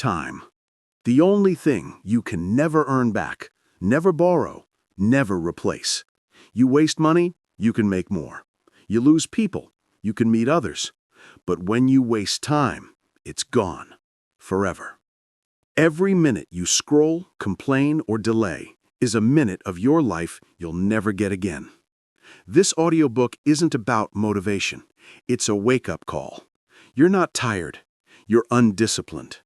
time. The only thing you can never earn back, never borrow, never replace. You waste money, you can make more. You lose people, you can meet others. But when you waste time, it's gone. Forever. Every minute you scroll, complain, or delay is a minute of your life you'll never get again. This audiobook isn't about motivation. It's a wake-up call. You're not tired. You're undisciplined.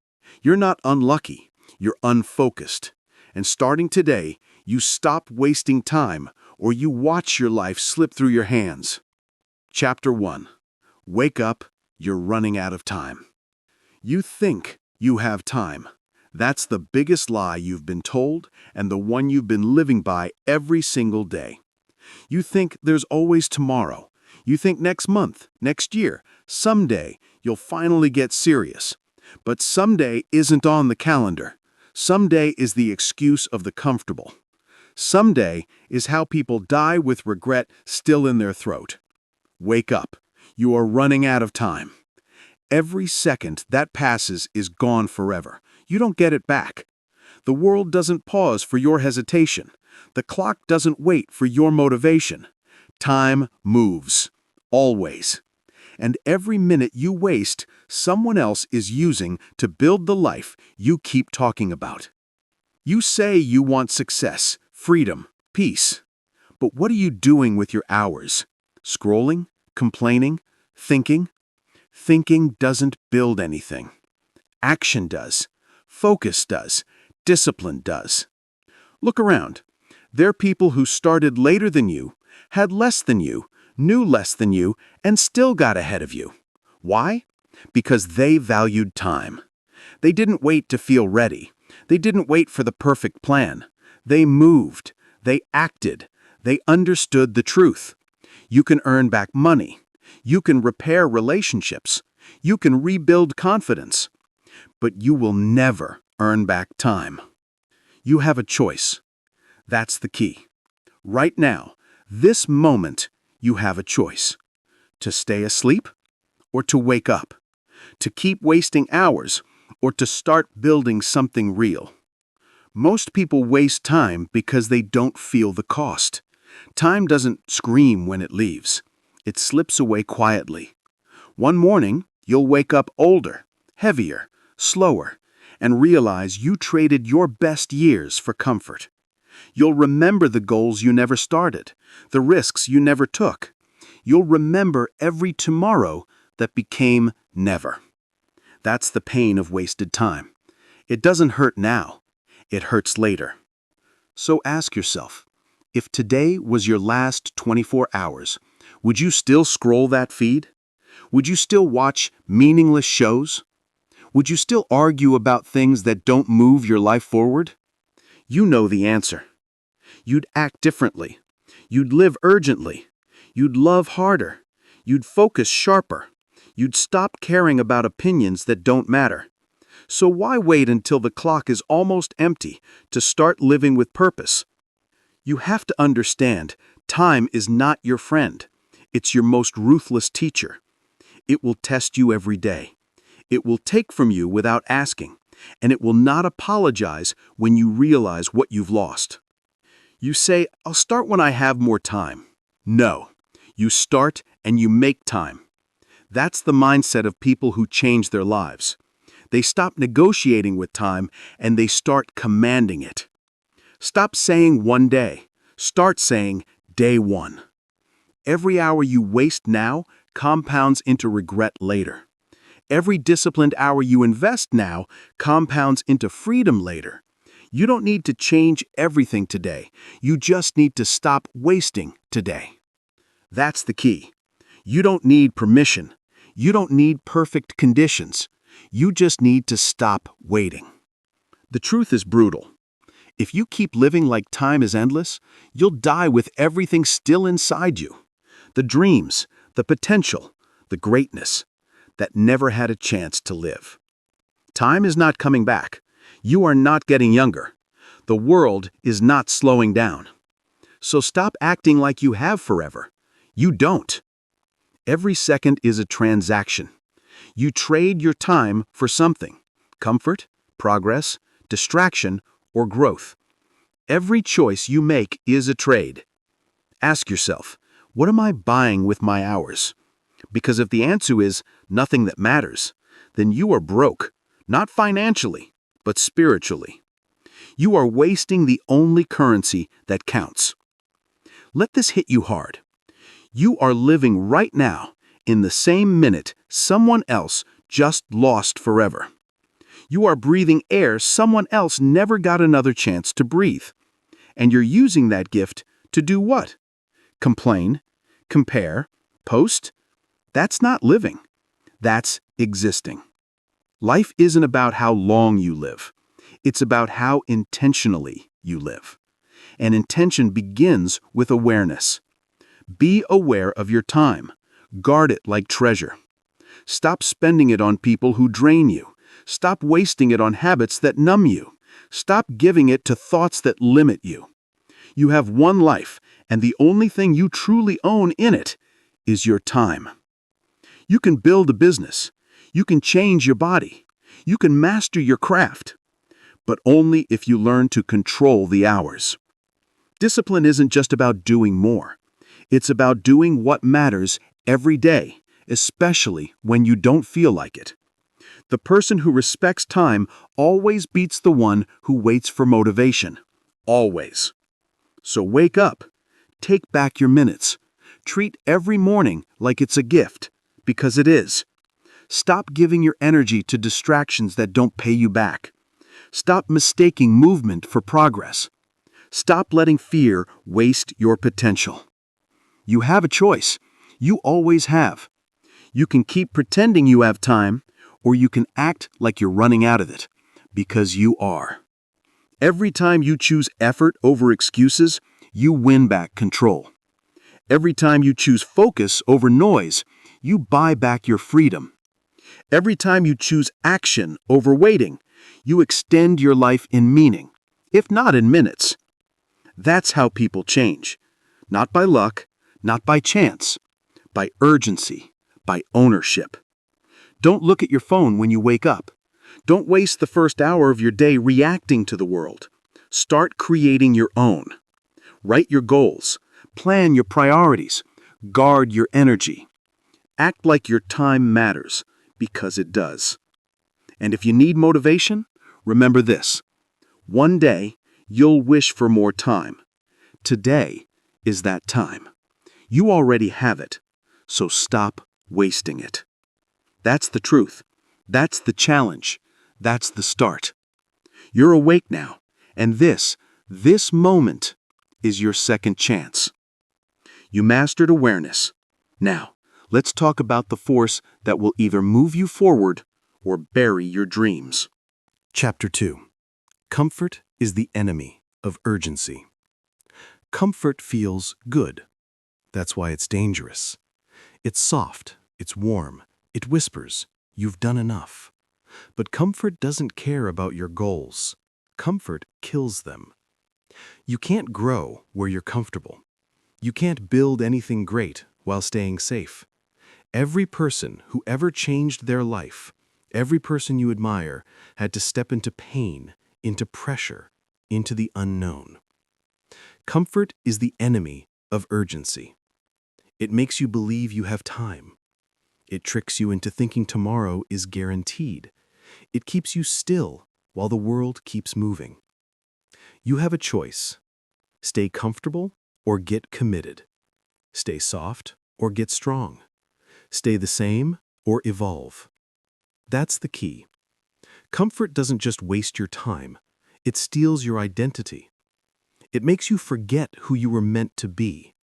You're not unlucky. You're unfocused. And starting today, you stop wasting time or you watch your life slip through your hands. Chapter 1. Wake up, you're running out of time. You think you have time. That's the biggest lie you've been told and the one you've been living by every single day. You think there's always tomorrow. You think next month, next year, someday you'll finally get serious. But someday isn't on the calendar. Someday is the excuse of the comfortable. Someday is how people die with regret still in their throat. Wake up. You are running out of time. Every second that passes is gone forever. You don't get it back. The world doesn't pause for your hesitation. The clock doesn't wait for your motivation. Time moves. Always. And every minute you waste, someone else is using to build the life you keep talking about. You say you want success, freedom, peace. But what are you doing with your hours? Scrolling? Complaining? Thinking? Thinking doesn't build anything. Action does. Focus does. Discipline does. Look around. There are people who started later than you, had less than you, knew less than you, and still got ahead of you. Why? Because they valued time. They didn't wait to feel ready. They didn't wait for the perfect plan. They moved. They acted. They understood the truth. You can earn back money. You can repair relationships. You can rebuild confidence. But you will never earn back time. You have a choice. That's the key. Right now, this moment, you have a choice. To stay asleep or to wake up. To keep wasting hours or to start building something real. Most people waste time because they don't feel the cost. Time doesn't scream when it leaves. It slips away quietly. One morning, you'll wake up older, heavier, slower, and realize you traded your best years for comfort. You'll remember the goals you never started, the risks you never took. You'll remember every tomorrow that became never. That's the pain of wasted time. It doesn't hurt now. It hurts later. So ask yourself, if today was your last 24 hours, would you still scroll that feed? Would you still watch meaningless shows? Would you still argue about things that don't move your life forward? You know the answer. You'd act differently. You'd live urgently. You'd love harder. You'd focus sharper. You'd stop caring about opinions that don't matter. So why wait until the clock is almost empty to start living with purpose? You have to understand, time is not your friend. It's your most ruthless teacher. It will test you every day. It will take from you without asking, and it will not apologize when you realize what you've lost. You say, I'll start when I have more time. No, you start and you make time. That's the mindset of people who change their lives. They stop negotiating with time and they start commanding it. Stop saying one day. Start saying day one. Every hour you waste now compounds into regret later. Every disciplined hour you invest now compounds into freedom later. You don't need to change everything today. You just need to stop wasting today. That's the key. You don't need permission. You don't need perfect conditions. You just need to stop waiting. The truth is brutal. If you keep living like time is endless, you'll die with everything still inside you. The dreams, the potential, the greatness that never had a chance to live. Time is not coming back. You are not getting younger. The world is not slowing down. So stop acting like you have forever. You don't. Every second is a transaction. You trade your time for something: comfort, progress, distraction, or growth. Every choice you make is a trade. Ask yourself, what am I buying with my hours? Because if the answer is nothing that matters, then you are broke, not financially, but spiritually. You are wasting the only currency that counts. Let this hit you hard. You are living right now in the same minute someone else just lost forever. You are breathing air someone else never got another chance to breathe. And you're using that gift to do what? Complain, compare, post? That's not living. That's existing. Life isn't about how long you live. It's about how intentionally you live. And intention begins with awareness. Be aware of your time. Guard it like treasure. Stop spending it on people who drain you. Stop wasting it on habits that numb you. Stop giving it to thoughts that limit you. You have one life, and the only thing you truly own in it is your time. You can build a business. You can change your body. You can master your craft. But only if you learn to control the hours. Discipline isn't just about doing more. It's about doing what matters every day, especially when you don't feel like it. The person who respects time always beats the one who waits for motivation. Always. So wake up. Take back your minutes. Treat every morning like it's a gift, because it is. Stop giving your energy to distractions that don't pay you back. Stop mistaking movement for progress. Stop letting fear waste your potential. You have a choice. You always have. You can keep pretending you have time, or you can act like you're running out of it, because you are. Every time you choose effort over excuses, you win back control. Every time you choose focus over noise, you buy back your freedom. Every time you choose action over waiting, you extend your life in meaning, if not in minutes. That's how people change. Not by luck, not by chance, by urgency, by ownership. Don't look at your phone when you wake up. Don't waste the first hour of your day reacting to the world. Start creating your own. Write your goals. Plan your priorities. Guard your energy. Act like your time matters, because it does. And if you need motivation, remember this. One day, you'll wish for more time. Today is that time. You already have it, so stop wasting it. That's the truth. That's the challenge. That's the start. You're awake now, and this moment is your second chance. You mastered awareness. Now, let's talk about the force that will either move you forward or bury your dreams. Chapter 2. Comfort is the enemy of urgency. Comfort feels good. That's why it's dangerous. It's soft, it's warm, it whispers, "You've done enough." But comfort doesn't care about your goals. Comfort kills them. You can't grow where you're comfortable. You can't build anything great while staying safe. Every person who ever changed their life, every person you admire, had to step into pain, into pressure, into the unknown. Comfort is the enemy of urgency. It makes you believe you have time. It tricks you into thinking tomorrow is guaranteed. It keeps you still while the world keeps moving. You have a choice. Stay comfortable or get committed. Stay soft or get strong. Stay the same or evolve. That's the key. Comfort doesn't just waste your time. It steals your identity. It makes you forget who you were meant to be.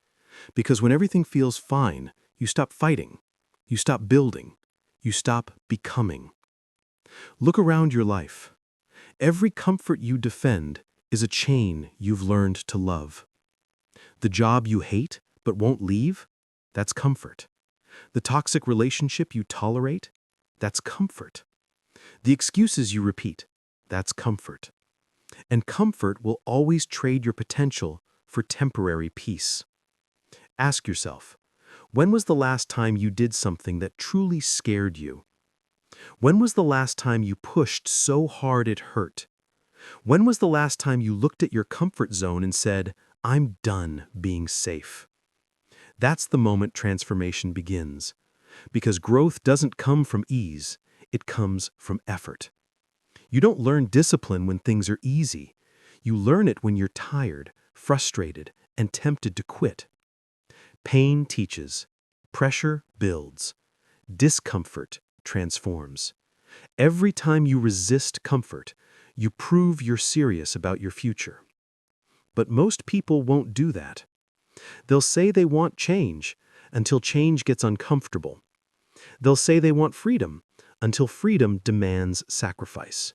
Because when everything feels fine, you stop fighting. You stop building. You stop becoming. Look around your life. Every comfort you defend is a chain you've learned to love. The job you hate but won't leave, that's comfort. The toxic relationship you tolerate, that's comfort. The excuses you repeat, that's comfort. And comfort will always trade your potential for temporary peace. Ask yourself, when was the last time you did something that truly scared you? When was the last time you pushed so hard it hurt? When was the last time you looked at your comfort zone and said, "I'm done being safe"? That's the moment transformation begins. Because growth doesn't come from ease, it comes from effort. You don't learn discipline when things are easy. You learn it when you're tired, frustrated, and tempted to quit. Pain teaches. Pressure builds. Discomfort transforms. Every time you resist comfort, you prove you're serious about your future. But most people won't do that. They'll say they want change until change gets uncomfortable. They'll say they want freedom until freedom demands sacrifice.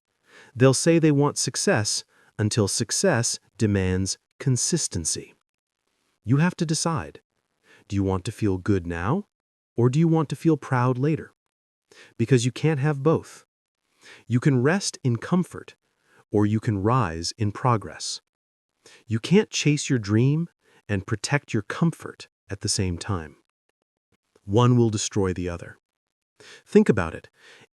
They'll say they want success until success demands consistency. You have to decide. Do you want to feel good now, or do you want to feel proud later? Because you can't have both. You can rest in comfort, or you can rise in progress. You can't chase your dream and protect your comfort at the same time. One will destroy the other. Think about it.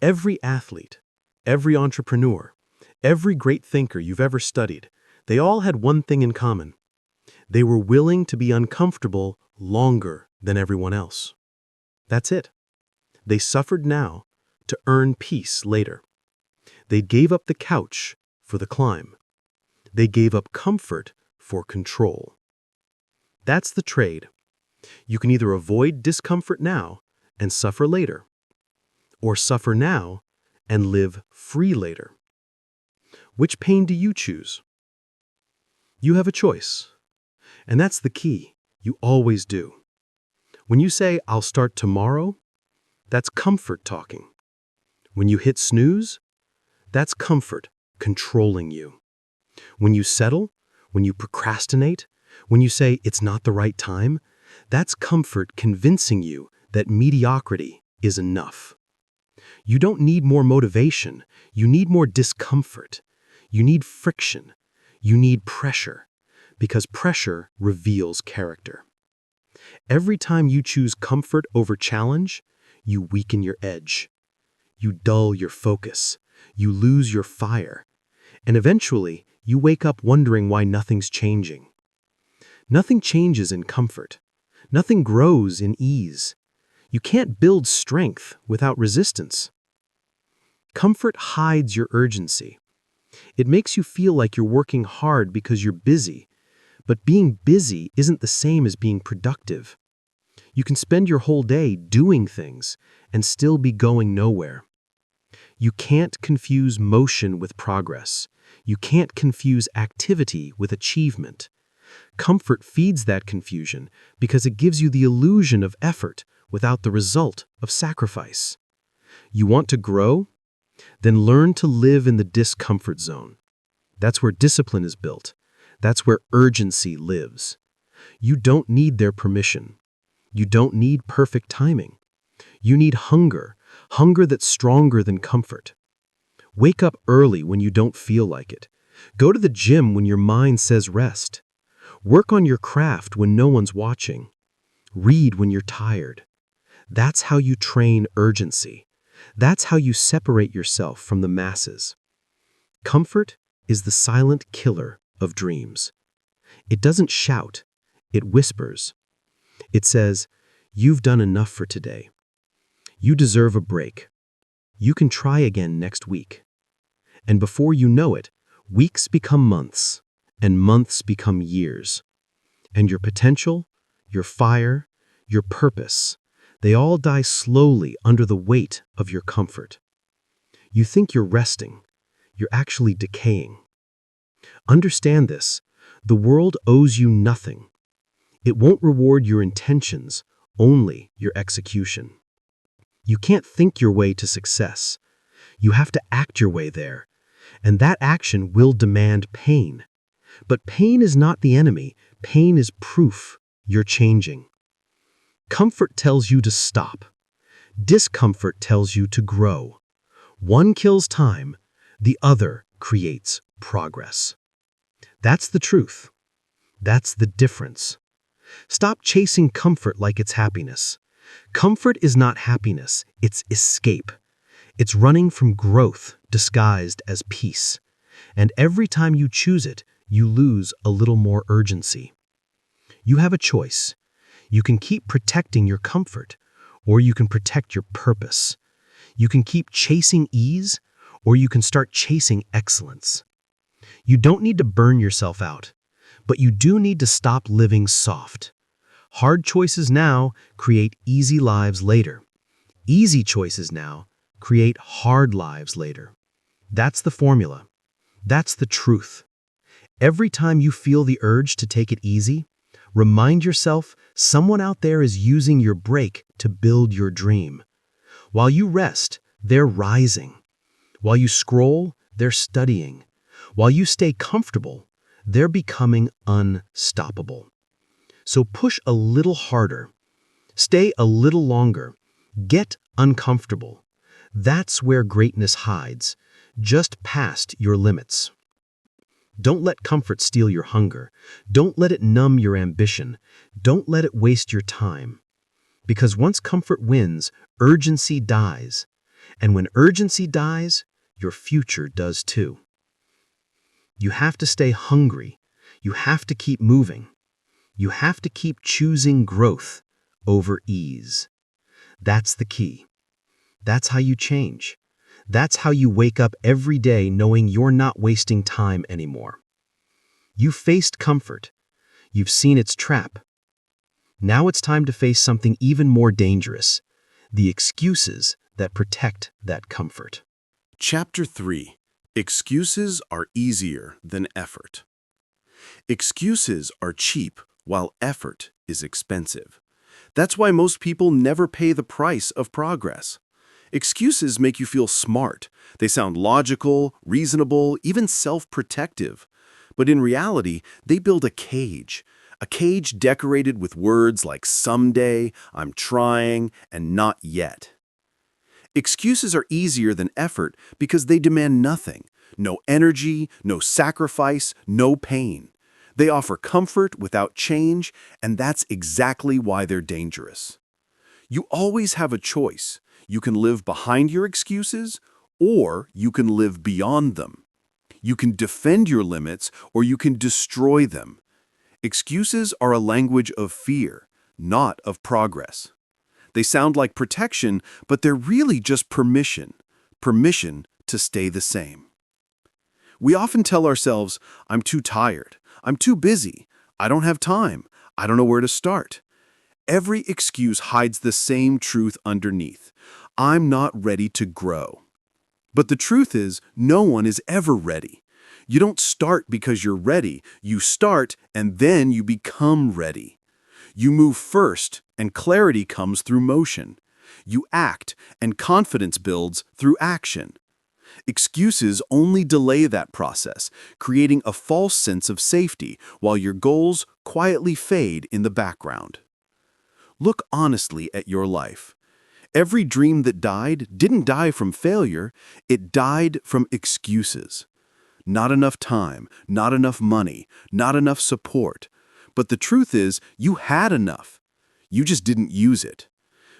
Every athlete, every entrepreneur, every great thinker you've ever studied, they all had one thing in common. They were willing to be uncomfortable longer than everyone else. That's it. They suffered now to earn peace later. They gave up the couch for the climb. They gave up comfort for control. That's the trade. You can either avoid discomfort now and suffer later, or suffer now and live free later. Which pain do you choose? You have a choice. And that's the key. You always do. When you say, "I'll start tomorrow," that's comfort talking. When you hit snooze, that's comfort controlling you. When you settle, when you procrastinate, when you say it's not the right time, that's comfort convincing you that mediocrity is enough. You don't need more motivation. You need more discomfort. You need friction. You need pressure, because pressure reveals character. Every time you choose comfort over challenge, you weaken your edge. You dull your focus. You lose your fire. And eventually, you wake up wondering why nothing's changing. Nothing changes in comfort. Nothing grows in ease. You can't build strength without resistance. Comfort hides your urgency. It makes you feel like you're working hard because you're busy, but being busy isn't the same as being productive. You can spend your whole day doing things and still be going nowhere. You can't confuse motion with progress. You can't confuse activity with achievement. Comfort feeds that confusion because it gives you the illusion of effort without the result of sacrifice. You want to grow? Then learn to live in the discomfort zone. That's where discipline is built. That's where urgency lives. You don't need their permission. You don't need perfect timing. You need hunger, hunger that's stronger than comfort. Wake up early when you don't feel like it. Go to the gym when your mind says rest. Work on your craft when no one's watching. Read when you're tired. That's how you train urgency. That's how you separate yourself from the masses. Comfort is the silent killer of dreams. It doesn't shout, it whispers. It says, "You've done enough for today. You deserve a break. You can try again next week." And before you know it, weeks become months, and months become years. And your potential, your fire, your purpose, they all die slowly under the weight of your comfort. You think you're resting. You're actually decaying. Understand this. The world owes you nothing. It won't reward your intentions, only your execution. You can't think your way to success. You have to act your way there. And that action will demand pain. But pain is not the enemy. Pain is proof you're changing. Comfort tells you to stop. Discomfort tells you to grow. One kills time, the other creates progress. That's the truth. That's the difference. Stop chasing comfort like it's happiness. Comfort is not happiness, it's escape. It's running from growth disguised as peace. And every time you choose it, you lose a little more urgency. You have a choice. You can keep protecting your comfort, or you can protect your purpose. You can keep chasing ease, or you can start chasing excellence. You don't need to burn yourself out, but you do need to stop living soft. Hard choices now create easy lives later. Easy choices now create hard lives later. That's the formula. That's the truth. Every time you feel the urge to take it easy, remind yourself someone out there is using your break to build your dream. While you rest, they're rising. While you scroll, they're studying. While you stay comfortable, they're becoming unstoppable. So push a little harder. Stay a little longer. Get uncomfortable. That's where greatness hides, just past your limits. Don't let comfort steal your hunger. Don't let it numb your ambition. Don't let it waste your time. Because once comfort wins, urgency dies. And when urgency dies, your future does too. You have to stay hungry. You have to keep moving. You have to keep choosing growth over ease. That's the key. That's how you change. That's how you wake up every day knowing you're not wasting time anymore. You've faced comfort. You've seen its trap. Now it's time to face something even more dangerous, the excuses that protect that comfort. Chapter 3. Excuses are easier than effort. Excuses are cheap while effort is expensive. That's why most people never pay the price of progress. Excuses make you feel smart. They sound logical, reasonable, even self-protective. But in reality, they build a cage decorated with words like someday, I'm trying, and not yet. Excuses are easier than effort because they demand nothing. No energy, no sacrifice, no pain. They offer comfort without change, and that's exactly why they're dangerous. You always have a choice. You can live behind your excuses, or you can live beyond them. You can defend your limits, or you can destroy them. Excuses are a language of fear, not of progress. They sound like protection, but they're really just permission to stay the same. We often tell ourselves, I'm too tired, I'm too busy, I don't have time, I don't know where to start. Every excuse hides the same truth underneath. I'm not ready to grow. But the truth is, no one is ever ready. You don't start because you're ready. You start and then you become ready. You move first and clarity comes through motion. You act and confidence builds through action. Excuses only delay that process, creating a false sense of safety while your goals quietly fade in the background. Look honestly at your life. Every dream that died didn't die from failure, it died from excuses. Not enough time, not enough money, not enough support. But the truth is, you had enough. You just didn't use it.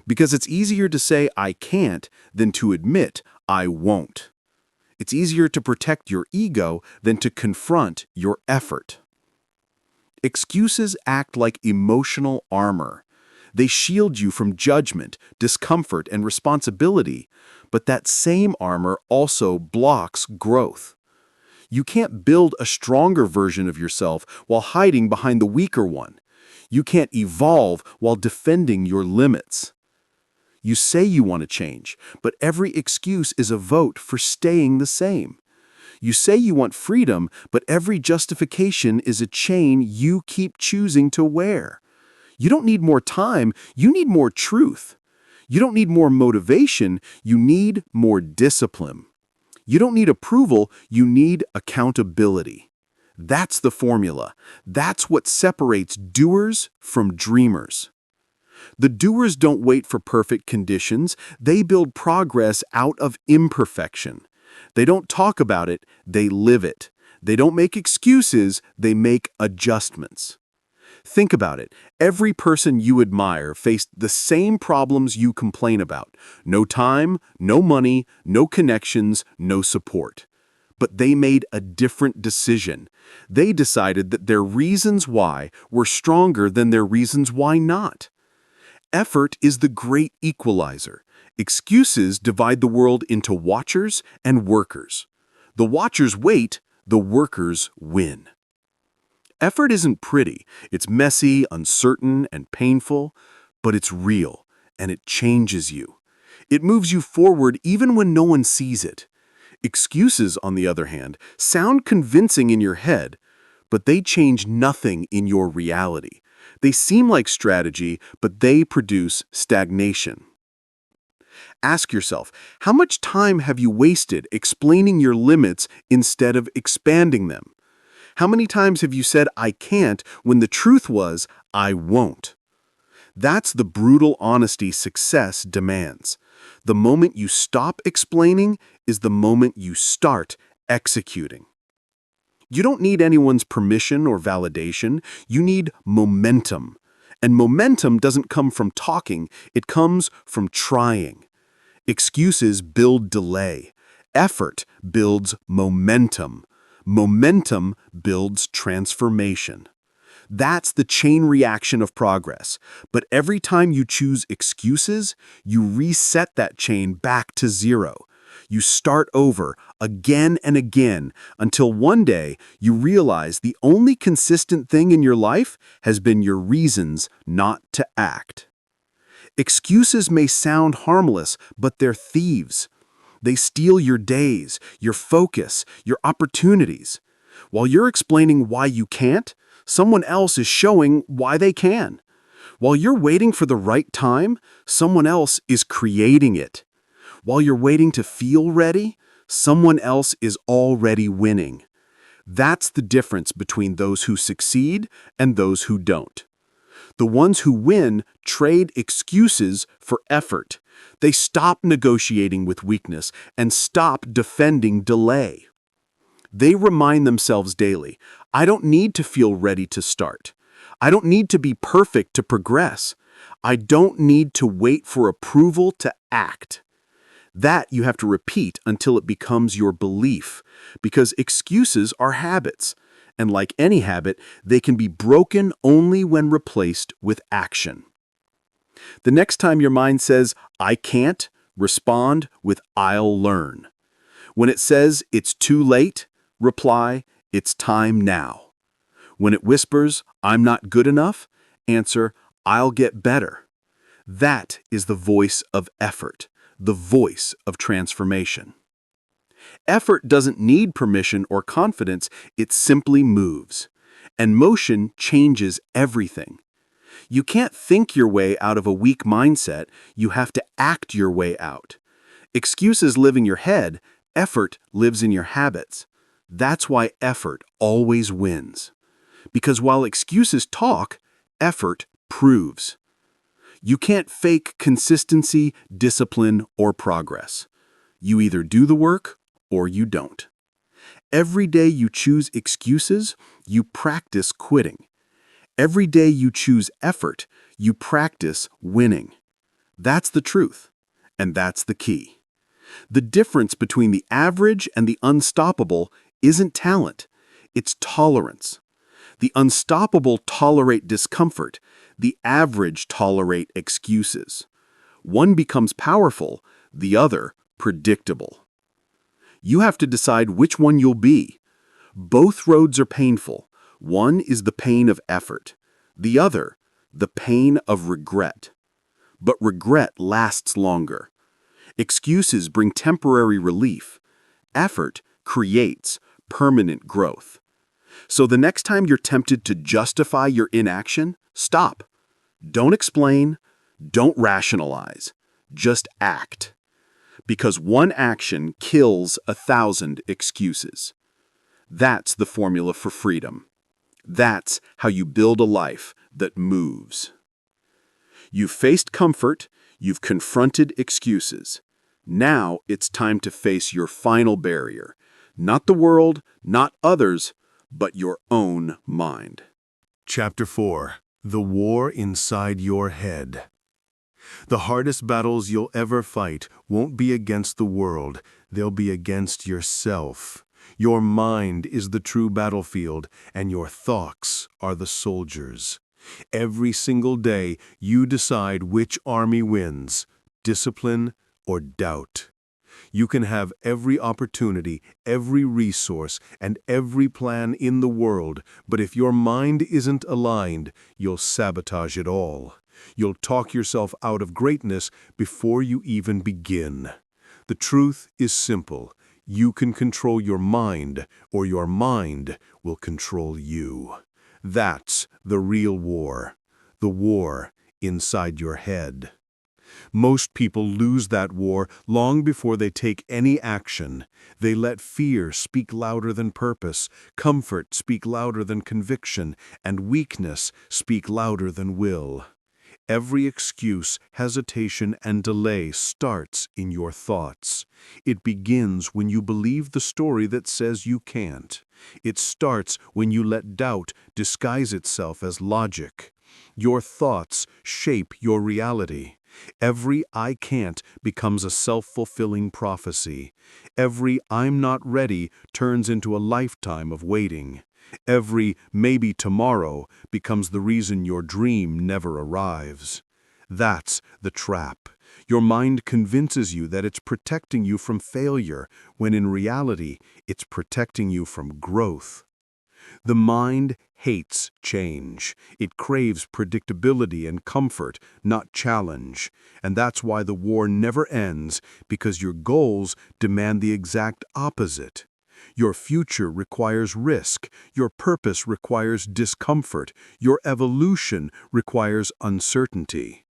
Because it's easier to say I can't than to admit I won't. It's easier to protect your ego than to confront your effort. Excuses act like emotional armor. They shield you from judgment, discomfort, and responsibility, but that same armor also blocks growth. You can't build a stronger version of yourself while hiding behind the weaker one. You can't evolve while defending your limits. You say you want to change, but every excuse is a vote for staying the same. You say you want freedom, but every justification is a chain you keep choosing to wear. You don't need more time, you need more truth. You don't need more motivation, you need more discipline. You don't need approval, you need accountability. That's the formula. That's what separates doers from dreamers. The doers don't wait for perfect conditions, they build progress out of imperfection. They don't talk about it, they live it. They don't make excuses, they make adjustments. Think about it. Every person you admire faced the same problems you complain about. No time, no money, no connections, no support. But they made a different decision. They decided that their reasons why were stronger than their reasons why not. Effort is the great equalizer. Excuses divide the world into watchers and workers. The watchers wait, the workers win. Effort isn't pretty. It's messy, uncertain, and painful, but it's real, and it changes you. It moves you forward even when no one sees it. Excuses, on the other hand, sound convincing in your head, but they change nothing in your reality. They seem like strategy, but they produce stagnation. Ask yourself, how much time have you wasted explaining your limits instead of expanding them? How many times have you said, "I can't," when the truth was, "I won't"? That's the brutal honesty success demands. The moment you stop explaining is the moment you start executing. You don't need anyone's permission or validation. You need momentum. And momentum doesn't come from talking, it comes from trying. Excuses build delay. Effort builds momentum. Momentum builds transformation. That's the chain reaction of progress. But every time you choose excuses, you reset that chain back to zero. You start over again and again until one day you realize the only consistent thing in your life has been your reasons not to act. Excuses may sound harmless, but they're thieves. They steal your days, your focus, your opportunities. While you're explaining why you can't, someone else is showing why they can. While you're waiting for the right time, someone else is creating it. While you're waiting to feel ready, someone else is already winning. That's the difference between those who succeed and those who don't. The ones who win trade excuses for effort. They stop negotiating with weakness and stop defending delay. They remind themselves daily, "I don't need to feel ready to start. I don't need to be perfect to progress. I don't need to wait for approval to act." That you have to repeat until it becomes your belief, because excuses are habits. And like any habit, they can be broken only when replaced with action. The next time your mind says, "I can't," respond with, "I'll learn." When it says, "It's too late," reply, "It's time now." When it whispers, "I'm not good enough," answer, "I'll get better." That is the voice of effort, the voice of transformation. Effort doesn't need permission or confidence, it simply moves. And motion changes everything. You can't think your way out of a weak mindset, you have to act your way out. Excuses live in your head, effort lives in your habits. That's why effort always wins. Because while excuses talk, effort proves. You can't fake consistency, discipline, or progress. You either do the work or you don't. Every day you choose excuses, you practice quitting. Every day you choose effort, you practice winning. That's the truth, and that's the key. The difference between the average and the unstoppable isn't talent, it's tolerance. The unstoppable tolerate discomfort, the average tolerate excuses. One becomes powerful, the other predictable. You have to decide which one you'll be. Both roads are painful. One is the pain of effort. The other, the pain of regret. But regret lasts longer. Excuses bring temporary relief. Effort creates permanent growth. So the next time you're tempted to justify your inaction, stop. Don't explain. Don't rationalize. Just act. Because one action kills 1,000 excuses. That's the formula for freedom. That's how you build a life that moves. You've faced comfort, you've confronted excuses. Now it's time to face your final barrier. Not the world, not others, but your own mind. Chapter 4. The War Inside Your Head. The hardest battles you'll ever fight won't be against the world, they'll be against yourself. Your mind is the true battlefield, and your thoughts are the soldiers. Every single day, you decide which army wins, discipline or doubt. You can have every opportunity, every resource, and every plan in the world, but if your mind isn't aligned, you'll sabotage it all. You'll talk yourself out of greatness before you even begin. The truth is simple. You can control your mind, or your mind will control you. That's the real war. The war inside your head. Most people lose that war long before they take any action. They let fear speak louder than purpose, comfort speak louder than conviction, and weakness speak louder than will. Every excuse, hesitation, and delay starts in your thoughts. It begins when you believe the story that says you can't. It starts when you let doubt disguise itself as logic. Your thoughts shape your reality. Every "I can't" becomes a self-fulfilling prophecy. Every "I'm not ready" turns into a lifetime of waiting. Every "maybe tomorrow" becomes the reason your dream never arrives. That's the trap. Your mind convinces you that it's protecting you from failure, when in reality, it's protecting you from growth. The mind hates change. It craves predictability and comfort, not challenge. And that's why the war never ends, because your goals demand the exact opposite. Your future requires risk. Your purpose requires discomfort. Your evolution requires uncertainty.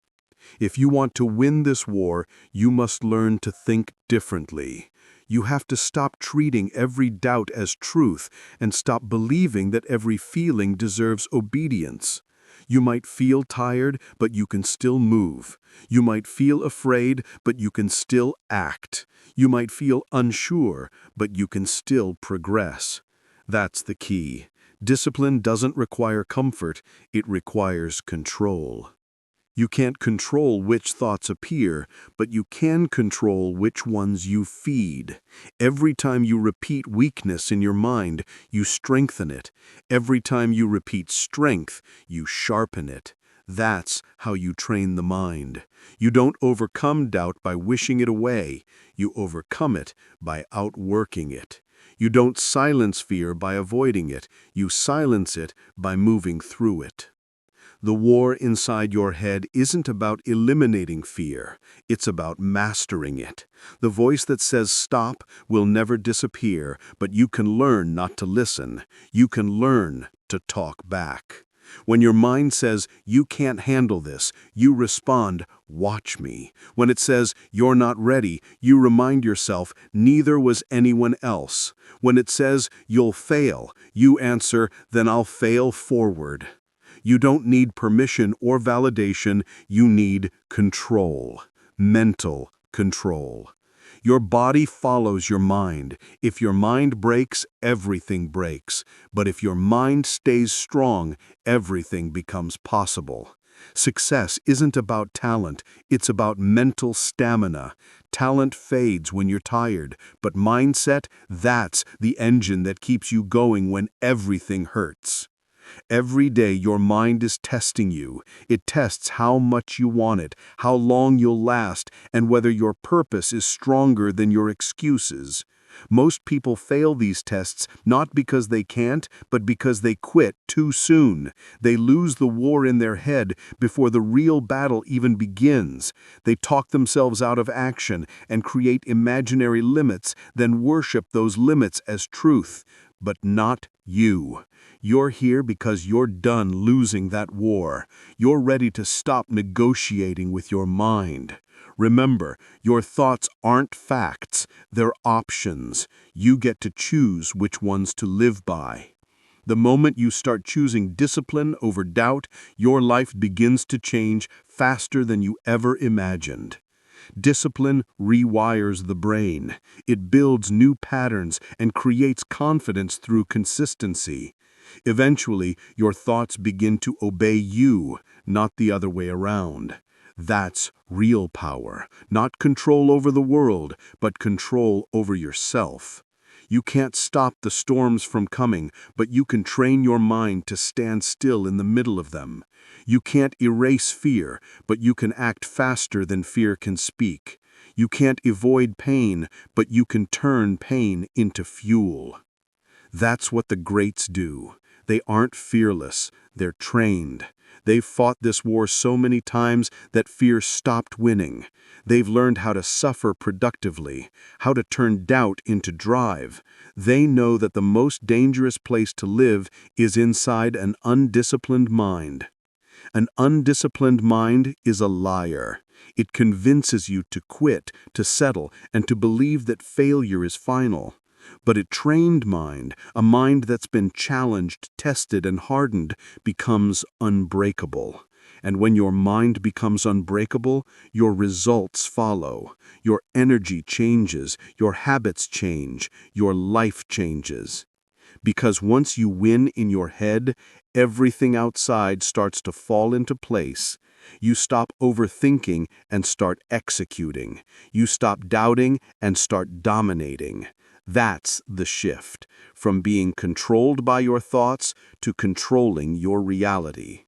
If you want to win this war, you must learn to think differently. You have to stop treating every doubt as truth and stop believing that every feeling deserves obedience. You might feel tired, but you can still move. You might feel afraid, but you can still act. You might feel unsure, but you can still progress. That's the key. Discipline doesn't require comfort, it requires control. You can't control which thoughts appear, but you can control which ones you feed. Every time you repeat weakness in your mind, you strengthen it. Every time you repeat strength, you sharpen it. That's how you train the mind. You don't overcome doubt by wishing it away. You overcome it by outworking it. You don't silence fear by avoiding it. You silence it by moving through it. The war inside your head isn't about eliminating fear. It's about mastering it. The voice that says stop will never disappear, but you can learn not to listen. You can learn to talk back. When your mind says, you can't handle this, you respond, watch me. When it says, you're not ready, you remind yourself, neither was anyone else. When it says, you'll fail, you answer, then I'll fail forward. You don't need permission or validation, you need control. Mental control. Your body follows your mind. If your mind breaks, everything breaks. But if your mind stays strong, everything becomes possible. Success isn't about talent, it's about mental stamina. Talent fades when you're tired, but mindset, that's the engine that keeps you going when everything hurts. Every day your mind is testing you. It tests how much you want it, how long you'll last, and whether your purpose is stronger than your excuses. Most people fail these tests not because they can't, but because they quit too soon. They lose the war in their head before the real battle even begins. They talk themselves out of action and create imaginary limits, then worship those limits as truth. But not you. You're here because you're done losing that war. You're ready to stop negotiating with your mind. Remember, your thoughts aren't facts, they're options. You get to choose which ones to live by. The moment you start choosing discipline over doubt, your life begins to change faster than you ever imagined. Discipline rewires the brain. It builds new patterns and creates confidence through consistency. Eventually, your thoughts begin to obey you, not the other way around. That's real power, not control over the world, but control over yourself. You can't stop the storms from coming, but you can train your mind to stand still in the middle of them. You can't erase fear, but you can act faster than fear can speak. You can't avoid pain, but you can turn pain into fuel. That's what the greats do. They aren't fearless, they're trained. They've fought this war so many times that fear stopped winning. They've learned how to suffer productively, how to turn doubt into drive. They know that the most dangerous place to live is inside an undisciplined mind. An undisciplined mind is a liar. It convinces you to quit, to settle, and to believe that failure is final. But a trained mind, a mind that's been challenged, tested, and hardened, becomes unbreakable. And when your mind becomes unbreakable, your results follow. Your energy changes, your habits change, your life changes. Because once you win in your head, everything outside starts to fall into place. You stop overthinking and start executing. You stop doubting and start dominating. That's the shift, from being controlled by your thoughts to controlling your reality.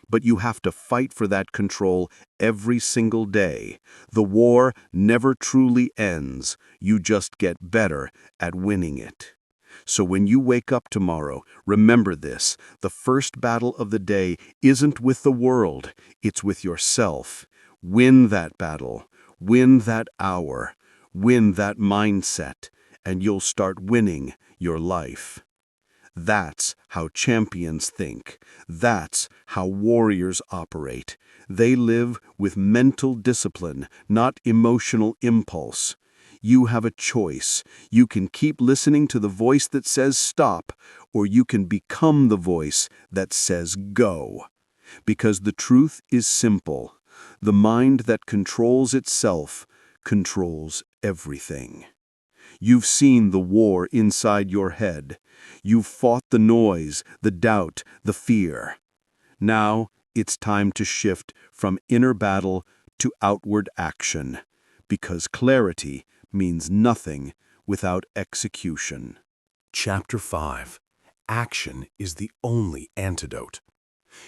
But you have to fight for that control every single day. The war never truly ends. You just get better at winning it. So when you wake up tomorrow, remember this: the first battle of the day isn't with the world, it's with yourself. Win that battle, win that hour, win that mindset, and you'll start winning your life. That's how champions think. That's how warriors operate. They live with mental discipline, not emotional impulse. You have a choice. You can keep listening to the voice that says stop, or you can become the voice that says go. Because the truth is simple. The mind that controls itself controls everything. You've seen the war inside your head. You've fought the noise, the doubt, the fear. Now it's time to shift from inner battle to outward action, because clarity means nothing without execution. Chapter 5. Action is the only antidote.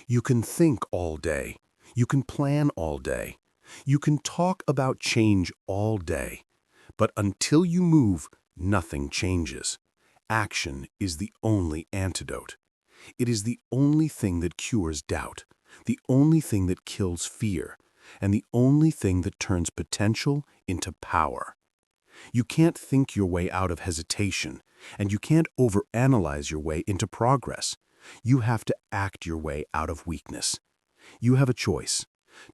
You can think all day. You can plan all day. You can talk about change all day. But until you move, nothing changes. Action is the only antidote. It is the only thing that cures doubt, the only thing that kills fear, and the only thing that turns potential into power. You can't think your way out of hesitation, and you can't overanalyze your way into progress. You have to act your way out of weakness. You have a choice: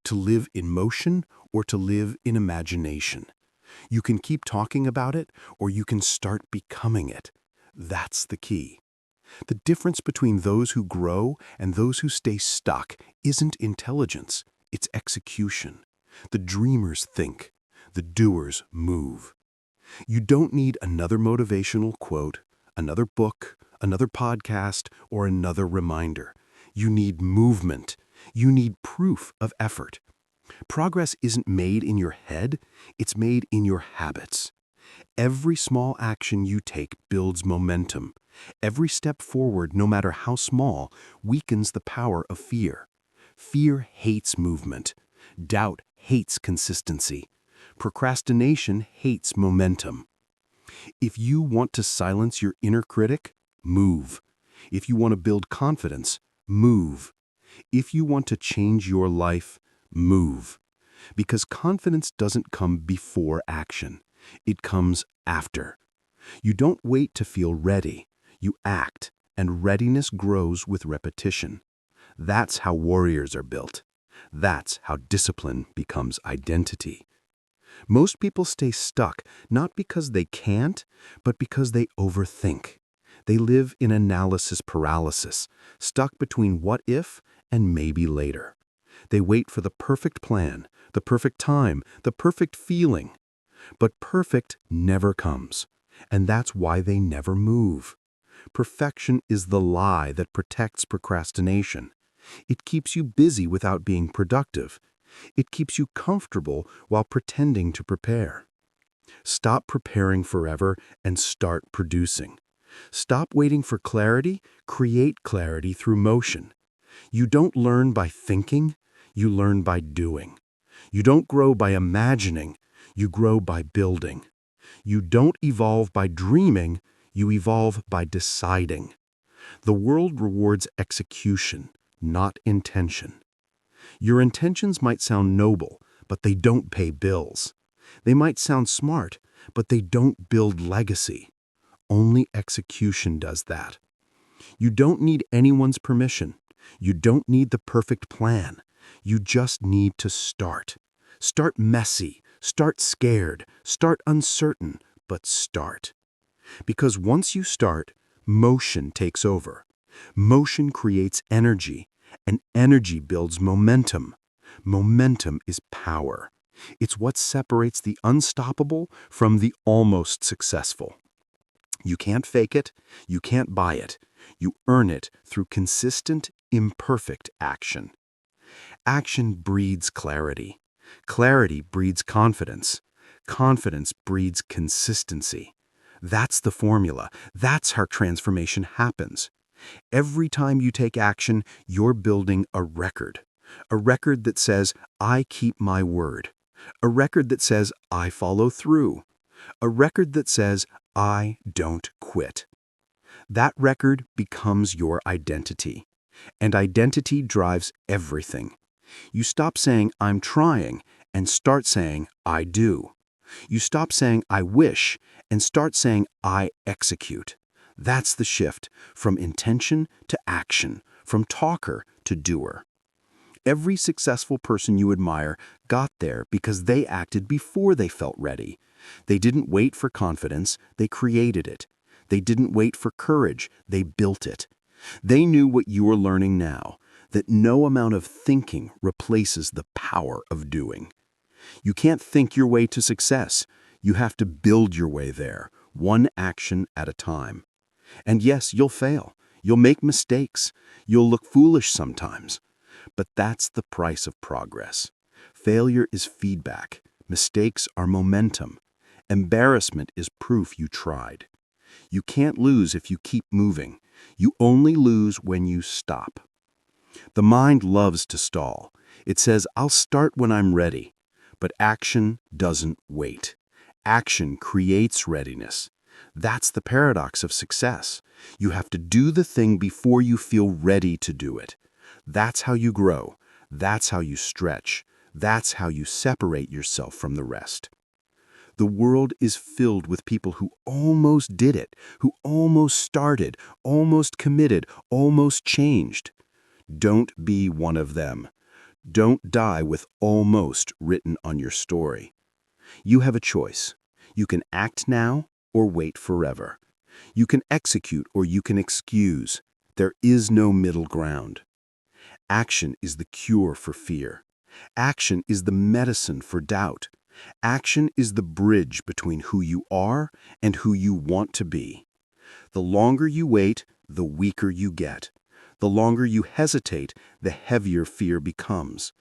to live in motion or to live in imagination. You can keep talking about it, or you can start becoming it. That's the key. The difference between those who grow and those who stay stuck isn't intelligence, it's execution. The dreamers think, the doers move. You don't need another motivational quote, another book, another podcast, or another reminder. You need movement. You need proof of effort. Progress isn't made in your head, it's made in your habits. Every small action you take builds momentum. Every step forward, no matter how small, weakens the power of fear. Fear hates movement. Doubt hates consistency. Procrastination hates momentum. If you want to silence your inner critic, move. If you want to build confidence, move. If you want to change your life, move. Because confidence doesn't come before action. It comes after. You don't wait to feel ready. You act, and readiness grows with repetition. That's how warriors are built. That's how discipline becomes identity. Most people stay stuck not because they can't, but because they overthink. They live in analysis paralysis, stuck between what if and maybe later. They wait for the perfect plan, the perfect time, the perfect feeling. But perfect never comes, and that's why they never move. Perfection is the lie that protects procrastination. It keeps you busy without being productive. It keeps you comfortable while pretending to prepare. Stop preparing forever and start producing. Stop waiting for clarity, create clarity through motion. You don't learn by thinking, you learn by doing. You don't grow by imagining, you grow by building. You don't evolve by dreaming, you evolve by deciding. The world rewards execution, not intention. Your intentions might sound noble, but they don't pay bills. They might sound smart, but they don't build legacy. Only execution does that. You don't need anyone's permission. You don't need the perfect plan. You just need to start. Start messy, start scared, start uncertain, but start. Because once you start, motion takes over. Motion creates energy, and energy builds momentum. Momentum is power. It's what separates the unstoppable from the almost successful. You can't fake it, you can't buy it. You earn it through consistent, imperfect action. Action breeds clarity. Clarity breeds confidence. Confidence breeds consistency. That's the formula. That's how transformation happens. Every time you take action, you're building a record. A record that says, I keep my word. A record that says, I follow through. A record that says, I don't quit. That record becomes your identity. And identity drives everything. You stop saying, I'm trying, and start saying, I do. You stop saying, I wish, and start saying, I execute. That's the shift from intention to action, from talker to doer. Every successful person you admire got there because they acted before they felt ready. They didn't wait for confidence, they created it. They didn't wait for courage, they built it. They knew what you are learning now, that no amount of thinking replaces the power of doing. You can't think your way to success. You have to build your way there, one action at a time. And yes, you'll fail. You'll make mistakes. You'll look foolish sometimes. But that's the price of progress. Failure is feedback. Mistakes are momentum. Embarrassment is proof you tried. You can't lose if you keep moving. You only lose when you stop. The mind loves to stall. It says, I'll start when I'm ready. But action doesn't wait. Action creates readiness. That's the paradox of success. You have to do the thing before you feel ready to do it. That's how you grow. That's how you stretch. That's how you separate yourself from the rest. The world is filled with people who almost did it, who almost started, almost committed, almost changed. Don't be one of them. Don't die with almost written on your story. You have a choice. You can act now or wait forever. You can execute or you can excuse. There is no middle ground. Action is the cure for fear. Action is the medicine for doubt. Action is the bridge between who you are and who you want to be. The longer you wait, the weaker you get. The longer you hesitate, the heavier fear becomes.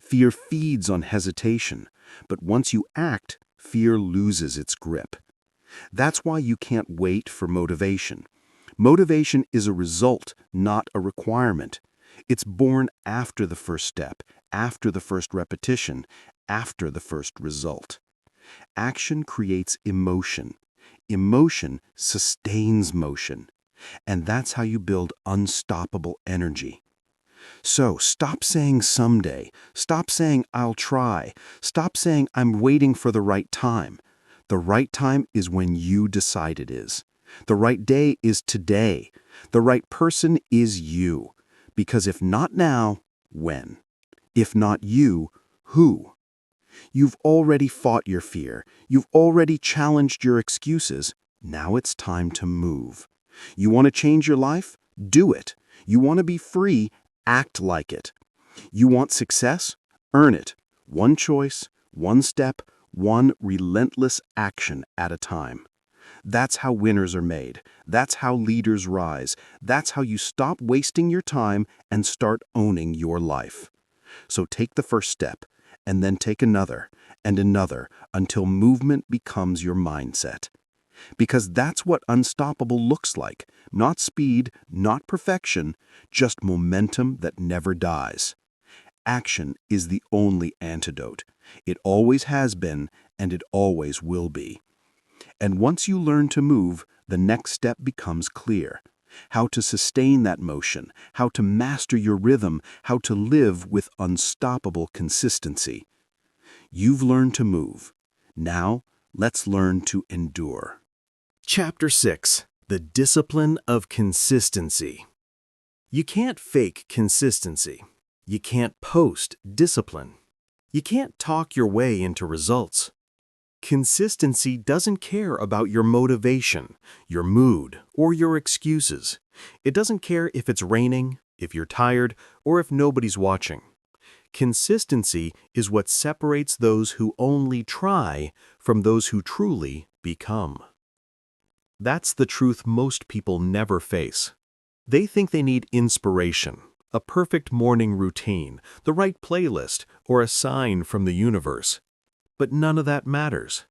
Fear feeds on hesitation, but once you act, fear loses its grip. That's why you can't wait for motivation. Motivation is a result, not a requirement. It's born after the first step, after the first repetition, after the first result. Action creates emotion. Emotion sustains motion. And that's how you build unstoppable energy. So stop saying someday. Stop saying I'll try. Stop saying I'm waiting for the right time. The right time is when you decide it is. The right day is today. The right person is you. Because if not now, when? If not you, who? You've already fought your fear. You've already challenged your excuses. Now it's time to move. You want to change your life? Do it. You want to be free? Act like it. You want success? Earn it. One choice, one step, one relentless action at a time. That's how winners are made. That's how leaders rise. That's how you stop wasting your time and start owning your life. So take the first step, and then take another, and another, until movement becomes your mindset. Because that's what unstoppable looks like. Not speed, not perfection, just momentum that never dies. Action is the only antidote. It always has been, and it always will be. And once you learn to move, the next step becomes clear. How to sustain that motion, how to master your rhythm, how to live with unstoppable consistency. You've learned to move. Now, let's learn to endure. Chapter 6. The Discipline of Consistency. You can't fake consistency. You can't post discipline. You can't talk your way into results. Consistency doesn't care about your motivation, your mood, or your excuses. It doesn't care if it's raining, if you're tired, or if nobody's watching. Consistency is what separates those who only try from those who truly become. That's the truth most people never face. They think they need inspiration, a perfect morning routine, the right playlist, or a sign from the universe. But none of that matters.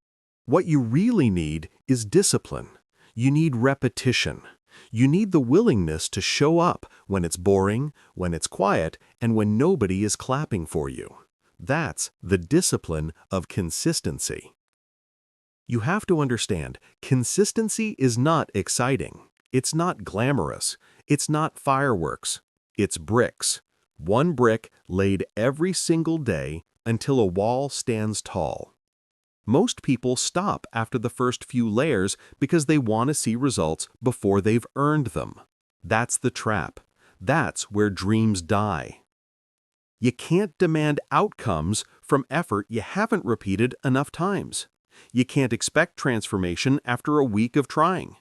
What you really need is discipline. You need repetition. You need the willingness to show up when it's boring, when it's quiet, and when nobody is clapping for you. That's the discipline of consistency. You have to understand, consistency is not exciting. It's not glamorous. It's not fireworks. It's bricks. One brick laid every single day until a wall stands tall. Most people stop after the first few layers because they want to see results before they've earned them. That's the trap. That's where dreams die. You can't demand outcomes from effort you haven't repeated enough times. You can't expect transformation after a week of trying.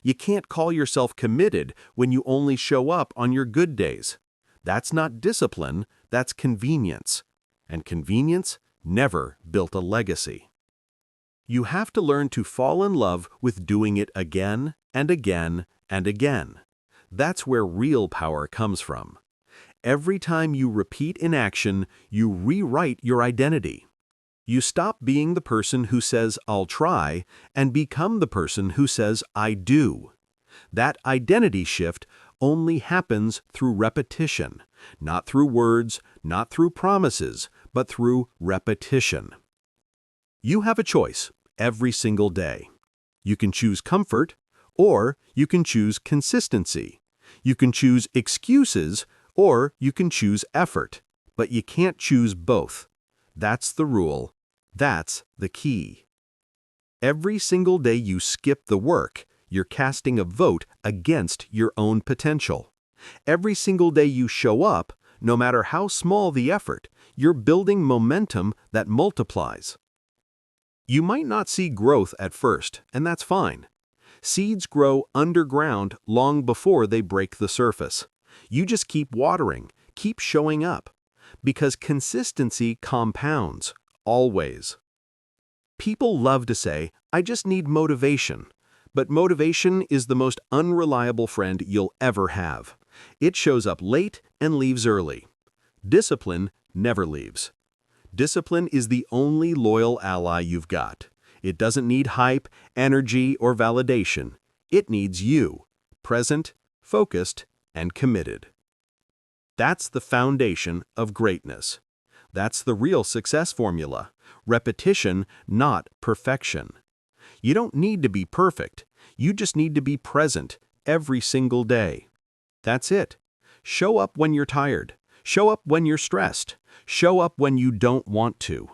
You can't call yourself committed when you only show up on your good days. That's not discipline, that's convenience. And convenience never built a legacy. You have to learn to fall in love with doing it again and again and again. That's where real power comes from. Every time you repeat in action, you rewrite your identity. You stop being the person who says, "I'll try," and become the person who says, "I do." That identity shift only happens through repetition, not through words, not through promises, but through repetition. You have a choice every single day. You can choose comfort, or you can choose consistency. You can choose excuses, or you can choose effort, but you can't choose both. That's the rule. That's the key. Every single day you skip the work, you're casting a vote against your own potential. Every single day you show up, no matter how small the effort, you're building momentum that multiplies. You might not see growth at first, and that's fine. Seeds grow underground long before they break the surface. You just keep watering, keep showing up, because consistency compounds, always. People love to say, "I just need motivation." But motivation is the most unreliable friend you'll ever have. It shows up late and leaves early. Discipline never leaves. Discipline is the only loyal ally you've got. It doesn't need hype, energy, or validation. It needs you, present, focused, and committed. That's the foundation of greatness. That's the real success formula. Repetition, not perfection. You don't need to be perfect. You just need to be present every single day. That's it. Show up when you're tired. Show up when you're stressed. Show up when you don't want to.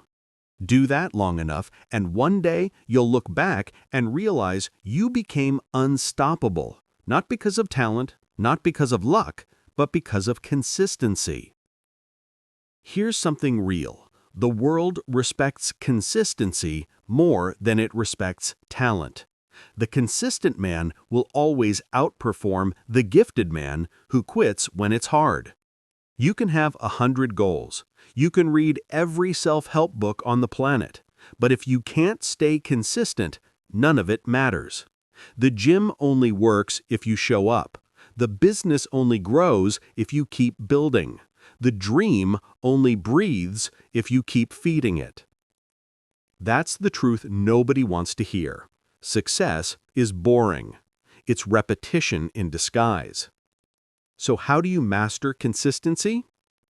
Do that long enough, and one day you'll look back and realize you became unstoppable, not because of talent, not because of luck, but because of consistency. Here's something real. The world respects consistency more than it respects talent. The consistent man will always outperform the gifted man who quits when it's hard. You can have 100 goals. You can read every self-help book on the planet. But if you can't stay consistent, none of it matters. The gym only works if you show up. The business only grows if you keep building. The dream only breathes if you keep feeding it. That's the truth nobody wants to hear. Success is boring. It's repetition in disguise. So how do you master consistency?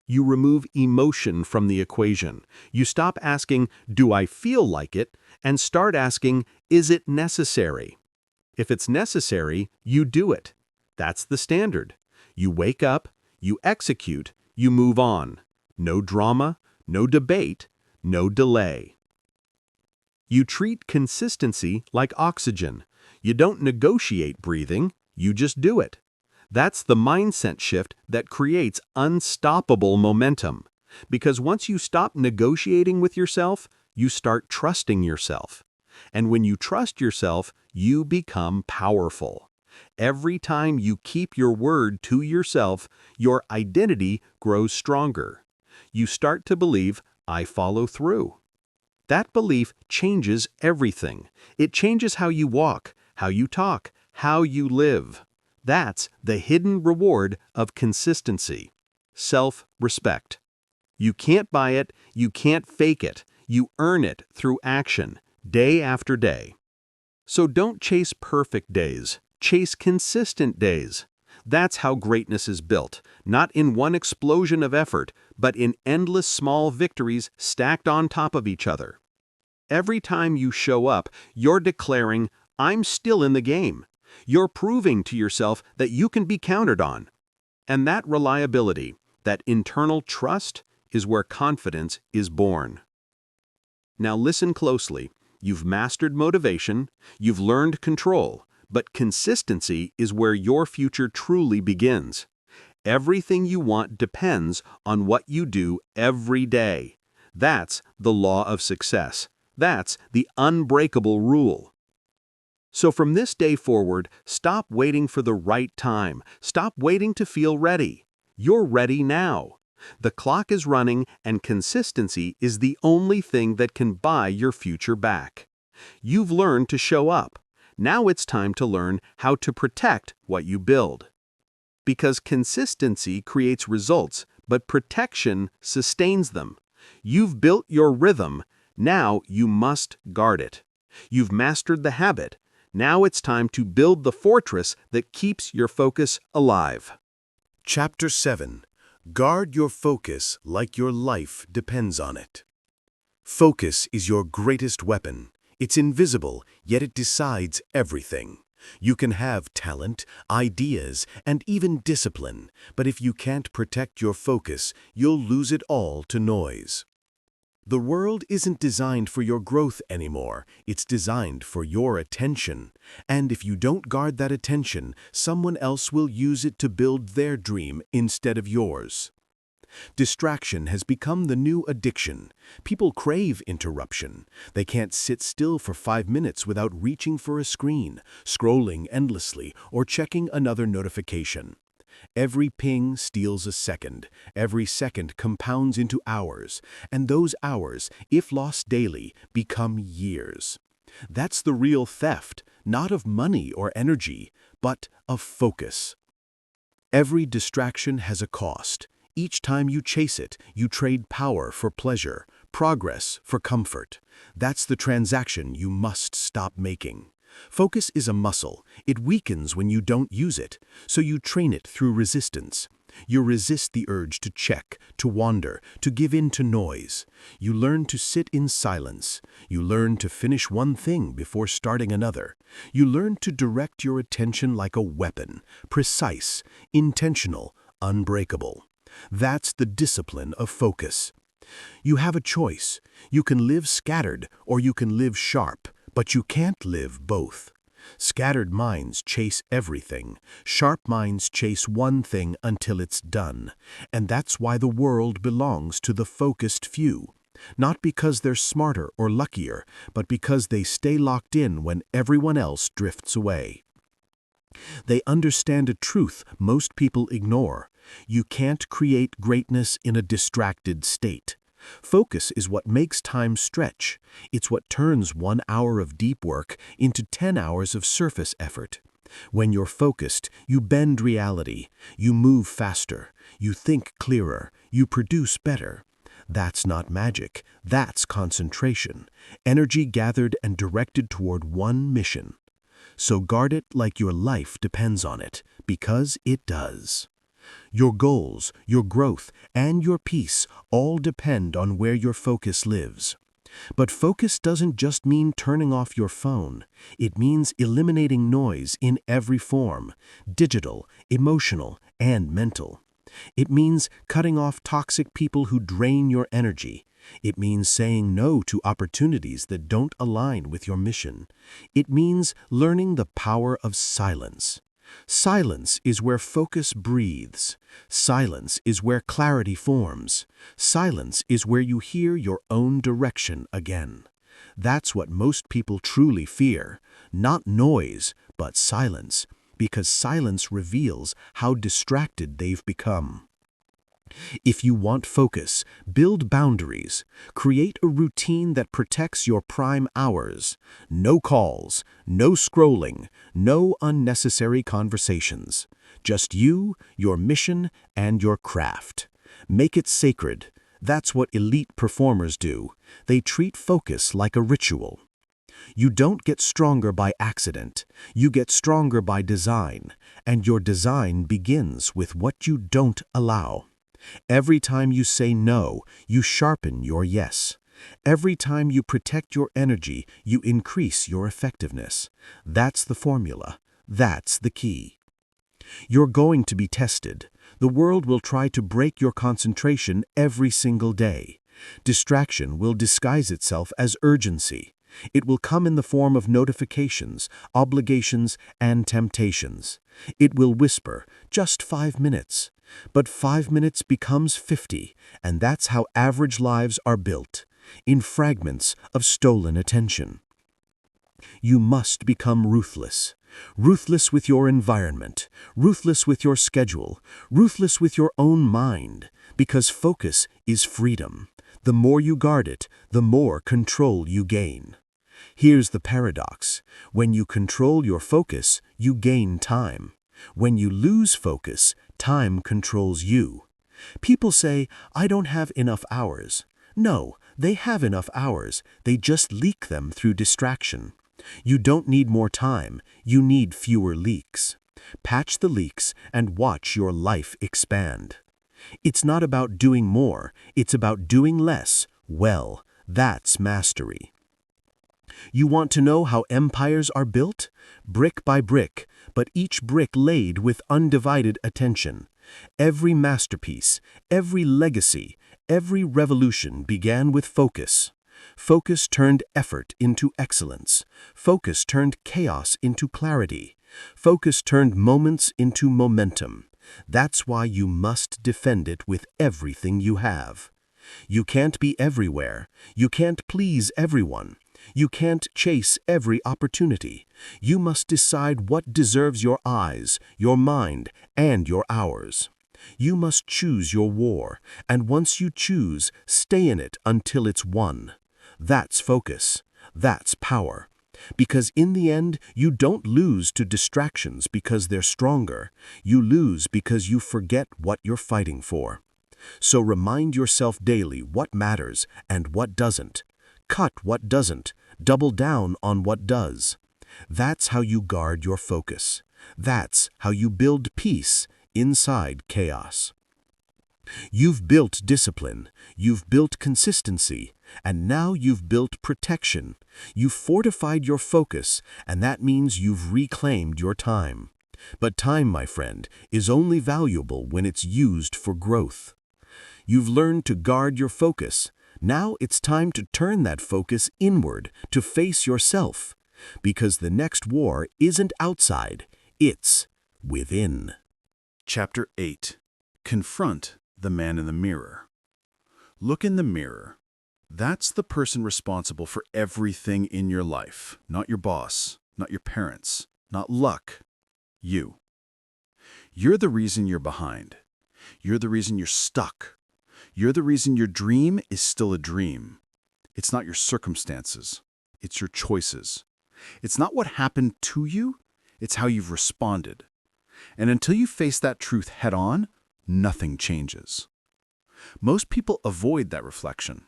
You remove emotion from the equation. You stop asking, "Do I feel like it?" and start asking, "Is it necessary?" If it's necessary, you do it. That's the standard. You wake up, you execute, you move on. No drama, no debate, no delay. You treat consistency like oxygen. You don't negotiate breathing, you just do it. That's the mindset shift that creates unstoppable momentum. Because once you stop negotiating with yourself, you start trusting yourself. And when you trust yourself, you become powerful. Every time you keep your word to yourself, your identity grows stronger. You start to believe, "I follow through." That belief changes everything. It changes how you walk, how you talk, how you live. That's the hidden reward of consistency. Self-respect. You can't buy it, you can't fake it. You earn it through action, day after day. So don't chase perfect days, chase consistent days. That's how greatness is built, not in one explosion of effort, but in endless small victories stacked on top of each other. Every time you show up, you're declaring, "I'm still in the game." You're proving to yourself that you can be counted on. And that reliability, that internal trust, is where confidence is born. Now listen closely. You've mastered motivation, you've learned control, but consistency is where your future truly begins. Everything you want depends on what you do every day. That's the law of success. That's the unbreakable rule. So from this day forward, stop waiting for the right time. Stop waiting to feel ready. You're ready now. The clock is running, and consistency is the only thing that can buy your future back. You've learned to show up. Now it's time to learn how to protect what you build. Because consistency creates results, but protection sustains them. You've built your rhythm. Now you must guard it. You've mastered the habit. Now it's time to build the fortress that keeps your focus alive. Chapter 7. Guard your focus like your life depends on it. Focus is your greatest weapon. It's invisible, yet it decides everything. You can have talent, ideas, and even discipline, but if you can't protect your focus, you'll lose it all to noise. The world isn't designed for your growth anymore. It's designed for your attention. And if you don't guard that attention, someone else will use it to build their dream instead of yours. Distraction has become the new addiction. People crave interruption. They can't sit still for 5 minutes without reaching for a screen, scrolling endlessly, or checking another notification. Every ping steals a second. Every second compounds into hours. And those hours, if lost daily, become years. That's the real theft, not of money or energy, but of focus. Every distraction has a cost. Each time you chase it, you trade power for pleasure, progress for comfort. That's the transaction you must stop making. Focus is a muscle. It weakens when you don't use it, so you train it through resistance. You resist the urge to check, to wander, to give in to noise. You learn to sit in silence. You learn to finish one thing before starting another. You learn to direct your attention like a weapon, precise, intentional, unbreakable. That's the discipline of focus. You have a choice. You can live scattered or you can live sharp, but you can't live both. Scattered minds chase everything. Sharp minds chase one thing until it's done. And that's why the world belongs to the focused few. Not because they're smarter or luckier, but because they stay locked in when everyone else drifts away. They understand a truth most people ignore. You can't create greatness in a distracted state. Focus is what makes time stretch. It's what turns 1 hour of deep work into 10 hours of surface effort. When you're focused, you bend reality, you move faster, you think clearer, you produce better. That's not magic, that's concentration, energy gathered and directed toward one mission. So guard it like your life depends on it, because it does. Your goals, your growth, and your peace all depend on where your focus lives. But focus doesn't just mean turning off your phone. It means eliminating noise in every form, digital, emotional, and mental. It means cutting off toxic people who drain your energy. It means saying no to opportunities that don't align with your mission. It means learning the power of silence. Silence is where focus breathes. Silence is where clarity forms. Silence is where you hear your own direction again. That's what most people truly fear. Not noise, but silence, because silence reveals how distracted they've become. If you want focus, build boundaries. Create a routine that protects your prime hours. No calls, no scrolling, no unnecessary conversations. Just you, your mission, and your craft. Make it sacred. That's what elite performers do. They treat focus like a ritual. You don't get stronger by accident. You get stronger by design. And your design begins with what you don't allow. Every time you say no, you sharpen your yes. Every time you protect your energy, you increase your effectiveness. That's the formula. That's the key. You're going to be tested. The world will try to break your concentration every single day. Distraction will disguise itself as urgency. It will come in the form of notifications, obligations, and temptations. It will whisper, just 5 minutes. But 5 minutes becomes 50, and that's how average lives are built, in fragments of stolen attention. You must become ruthless. Ruthless with your environment, ruthless with your schedule, ruthless with your own mind, because focus is freedom. The more you guard it, the more control you gain. Here's the paradox. When you control your focus, you gain time. When you lose focus, time controls you. People say, I don't have enough hours. No, they have enough hours. They just leak them through distraction. You don't need more time. You need fewer leaks. Patch the leaks and watch your life expand. It's not about doing more. It's about doing less. Well, that's mastery. You want to know how empires are built? Brick by brick, but each brick laid with undivided attention. Every masterpiece, every legacy, every revolution began with focus. Focus turned effort into excellence. Focus turned chaos into clarity. Focus turned moments into momentum. That's why you must defend it with everything you have. You can't be everywhere. You can't please everyone. You can't chase every opportunity. You must decide what deserves your eyes, your mind, and your hours. You must choose your war, and once you choose, stay in it until it's won. That's focus. That's power. Because in the end, you don't lose to distractions because they're stronger. You lose because you forget what you're fighting for. So remind yourself daily what matters and what doesn't. Cut what doesn't. Double down on what does. That's how you guard your focus. That's how you build peace inside chaos. You've built discipline, you've built consistency, and now you've built protection. You've fortified your focus, and that means you've reclaimed your time. But time, my friend, is only valuable when it's used for growth. You've learned to guard your focus. Now it's time to turn that focus inward, to face yourself. Because the next war isn't outside, it's within. Chapter 8. Confront the man in the mirror. Look in the mirror. That's the person responsible for everything in your life. Not your boss, not your parents, not luck. You. You're the reason you're behind. You're the reason you're stuck. You're the reason your dream is still a dream. It's not your circumstances. It's your choices. It's not what happened to you. It's how you've responded. And until you face that truth head-on, nothing changes. Most people avoid that reflection.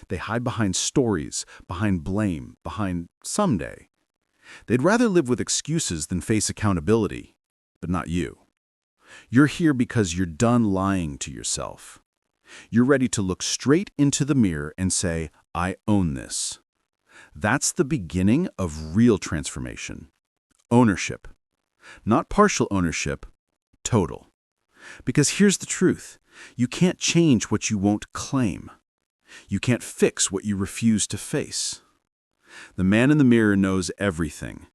They hide behind stories, behind blame, behind someday. They'd rather live with excuses than face accountability, but not you. You're here because you're done lying to yourself. You're ready to look straight into the mirror and say, I own this. That's the beginning of real transformation. Ownership. Not partial ownership, total. Because here's the truth. You can't change what you won't claim. You can't fix what you refuse to face. The man in the mirror knows everything.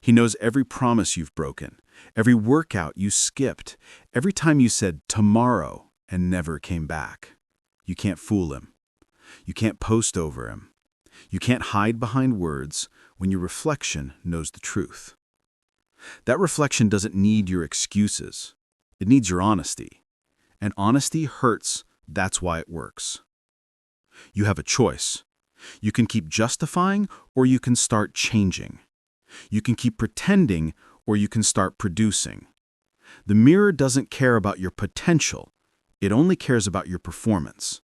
He knows every promise you've broken, every workout you skipped, every time you said tomorrow and never came back. You can't fool him. You can't post over him. You can't hide behind words when your reflection knows the truth. That reflection doesn't need your excuses. It needs your honesty. And honesty hurts, that's why it works. You have a choice. You can keep justifying or you can start changing. You can keep pretending or you can start producing. The mirror doesn't care about your potential. It only cares about your performance.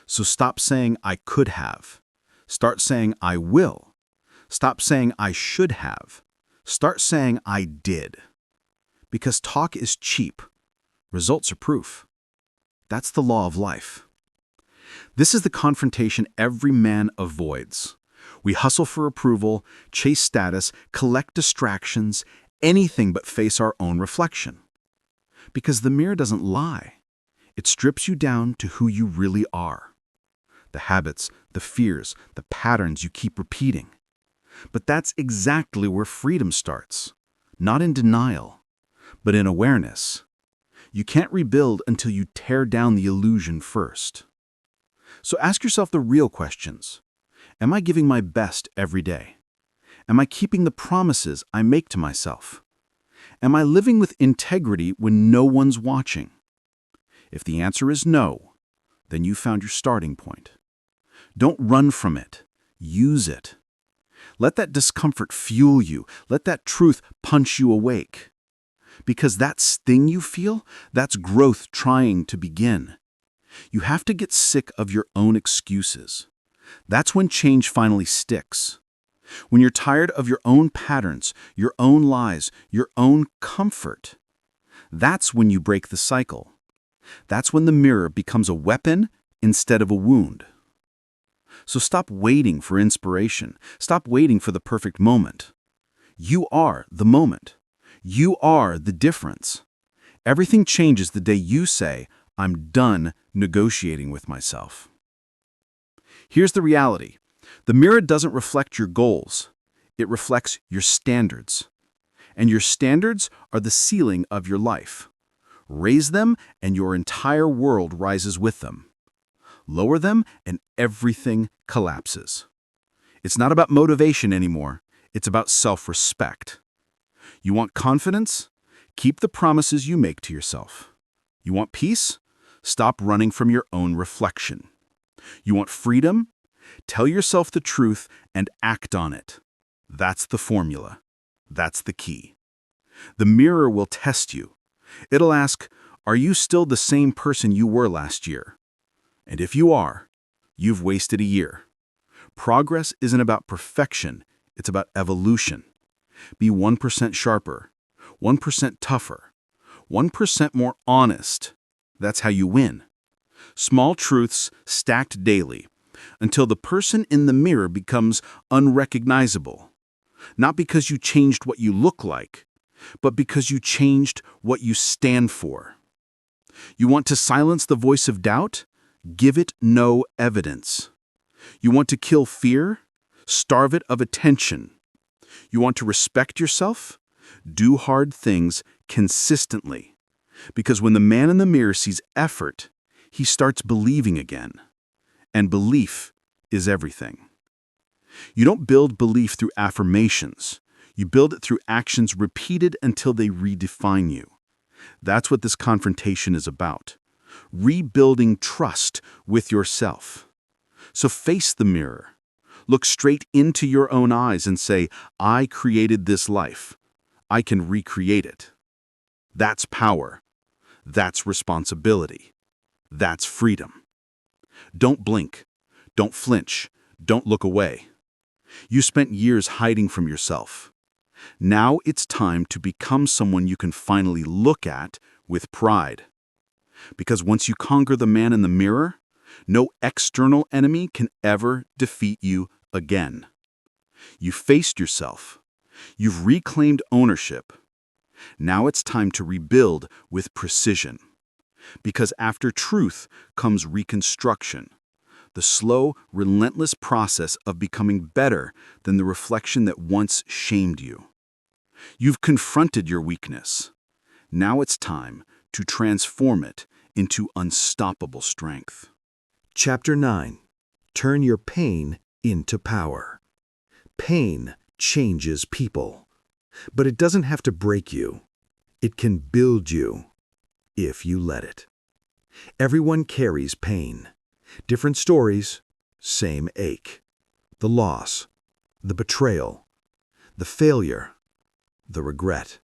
So stop saying, I could have. Start saying, I will. Stop saying, I should have. Start saying, I did. Because talk is cheap. Results are proof. That's the law of life. This is the confrontation every man avoids. We hustle for approval, chase status, collect distractions, anything but face our own reflection. Because the mirror doesn't lie. It strips you down to who you really are. The habits, the fears, the patterns you keep repeating. But that's exactly where freedom starts. Not in denial, but in awareness. You can't rebuild until you tear down the illusion first. So ask yourself the real questions. Am I giving my best every day? Am I keeping the promises I make to myself? Am I living with integrity when no one's watching? If the answer is no, then you found your starting point. Don't run from it. Use it. Let that discomfort fuel you. Let that truth punch you awake. Because that sting you feel, that's growth trying to begin. You have to get sick of your own excuses. That's when change finally sticks. When you're tired of your own patterns, your own lies, your own comfort. That's when you break the cycle. That's when the mirror becomes a weapon instead of a wound. So stop waiting for inspiration. Stop waiting for the perfect moment. You are the moment. You are the difference. Everything changes the day you say, I'm done negotiating with myself. Here's the reality. The mirror doesn't reflect your goals. It reflects your standards. And your standards are the ceiling of your life. Raise them, and your entire world rises with them. Lower them, and everything collapses. It's not about motivation anymore. It's about self-respect. You want confidence? Keep the promises you make to yourself. You want peace? Stop running from your own reflection. You want freedom? Tell yourself the truth and act on it. That's the formula. That's the key. The mirror will test you. It'll ask, are you still the same person you were last year? And if you are, you've wasted a year. Progress isn't about perfection, it's about evolution. Be 1% sharper, 1% tougher, 1% more honest. That's how you win. Small truths stacked daily until the person in the mirror becomes unrecognizable. Not because you changed what you look like, but because you changed what you stand for. You want to silence the voice of doubt? Give it no evidence. You want to kill fear? Starve it of attention. You want to respect yourself? Do hard things consistently. Because when the man in the mirror sees effort, he starts believing again. And belief is everything. You don't build belief through affirmations. You build it through actions repeated until they redefine you. That's what this confrontation is about. rebuilding trust with yourself. So face the mirror. Look straight into your own eyes and say, I created this life. I can recreate it. That's power. That's responsibility. That's freedom. Don't blink. Don't flinch. Don't look away. You spent years hiding from yourself. Now it's time to become someone you can finally look at with pride. Because once you conquer the man in the mirror, no external enemy can ever defeat you again. You faced yourself. You've reclaimed ownership. Now it's time to rebuild with precision. Because after truth comes reconstruction, the slow, relentless process of becoming better than the reflection that once shamed you. You've confronted your weakness. Now it's time to transform it into unstoppable strength. Chapter 9. Turn your pain into power. Pain changes people, but it doesn't have to break you. It can build you, if you let it. Everyone carries pain. Different stories, same ache. The loss, the betrayal, the failure, the regret.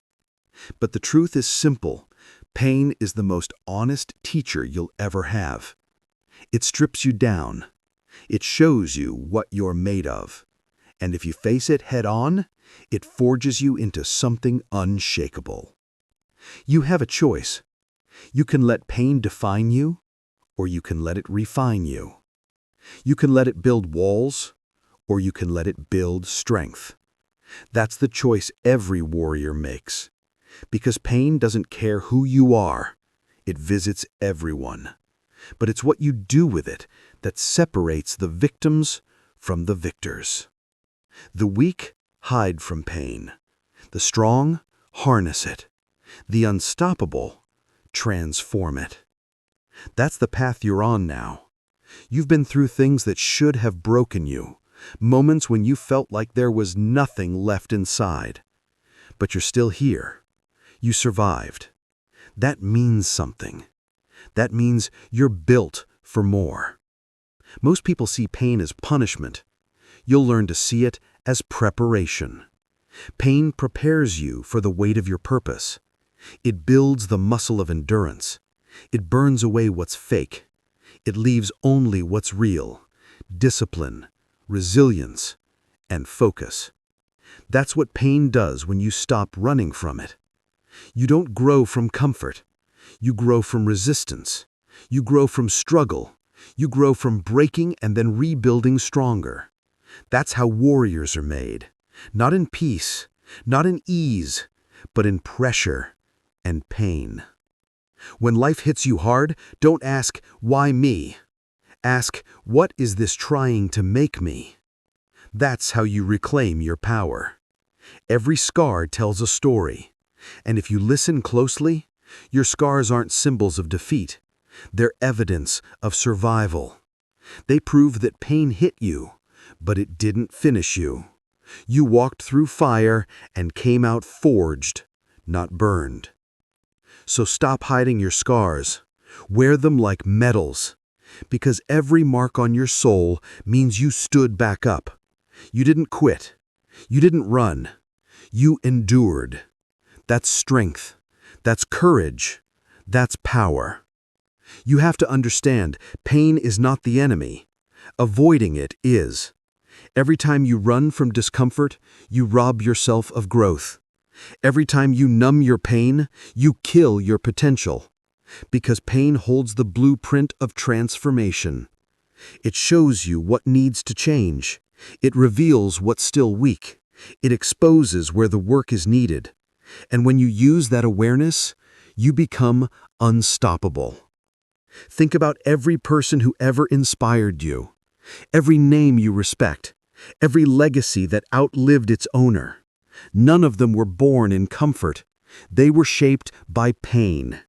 But the truth is simple. Pain is the most honest teacher you'll ever have. It strips you down. It shows you what you're made of. And if you face it head on, it forges you into something unshakable. You have a choice. You can let pain define you, or you can let it refine you. You can let it build walls, or you can let it build strength. That's the choice every warrior makes. Because pain doesn't care who you are. It visits everyone. But it's what you do with it that separates the victims from the victors. The weak hide from pain. The strong harness it. The unstoppable transform it. That's the path you're on now. You've been through things that should have broken you, moments when you felt like there was nothing left inside. But you're still here. You survived. That means something. That means you're built for more. Most people see pain as punishment. You'll learn to see it as preparation. Pain prepares you for the weight of your purpose. It builds the muscle of endurance. It burns away what's fake. It leaves only what's real: discipline, resilience, and focus. That's what pain does when you stop running from it. You don't grow from comfort. You grow from resistance. You grow from struggle. You grow from breaking and then rebuilding stronger. That's how warriors are made. Not in peace, not in ease, but in pressure and pain. When life hits you hard, don't ask, "Why me?" Ask, "What is this trying to make me?" That's how you reclaim your power. Every scar tells a story. And if you listen closely, your scars aren't symbols of defeat. They're evidence of survival. They prove that pain hit you, but it didn't finish you. You walked through fire and came out forged, not burned. So stop hiding your scars. Wear them like medals. Because every mark on your soul means you stood back up. You didn't quit. You didn't run. You endured. That's strength. That's courage. That's power. You have to understand, pain is not the enemy. Avoiding it is. Every time you run from discomfort, you rob yourself of growth. Every time you numb your pain, you kill your potential. Because pain holds the blueprint of transformation. It shows you what needs to change. It reveals what's still weak. It exposes where the work is needed. And when you use that awareness, you become unstoppable. Think about every person who ever inspired you. Every name you respect. Every legacy that outlived its owner. None of them were born in comfort. They were shaped by pain.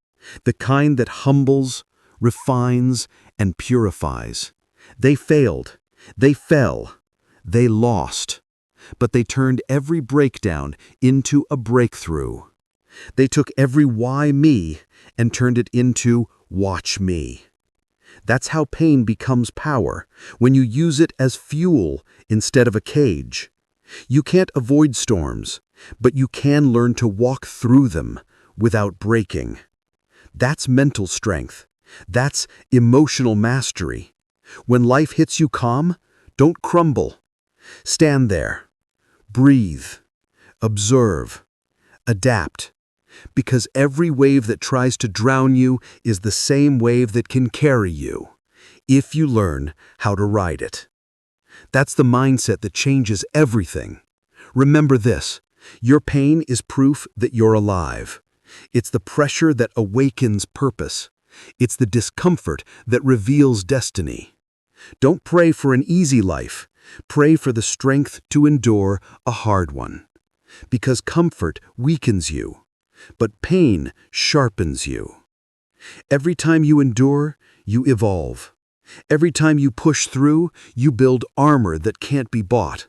The kind that humbles, refines, and purifies. They failed. They fell. They lost. But they turned every breakdown into a breakthrough. They took every why me and turned it into watch me. That's how pain becomes power, when you use it as fuel instead of a cage. You can't avoid storms, but you can learn to walk through them without breaking. That's mental strength. That's emotional mastery. When life hits you calm, don't crumble. Stand there. Breathe. Observe. Adapt. Because every wave that tries to drown you is the same wave that can carry you, if you learn how to ride it. That's the mindset that changes everything. Remember this, your pain is proof that you're alive. It's the pressure that awakens purpose. It's the discomfort that reveals destiny. Don't pray for an easy life. Pray for the strength to endure a hard one. Because comfort weakens you, but pain sharpens you. Every time you endure, you evolve. Every time you push through, you build armor that can't be bought.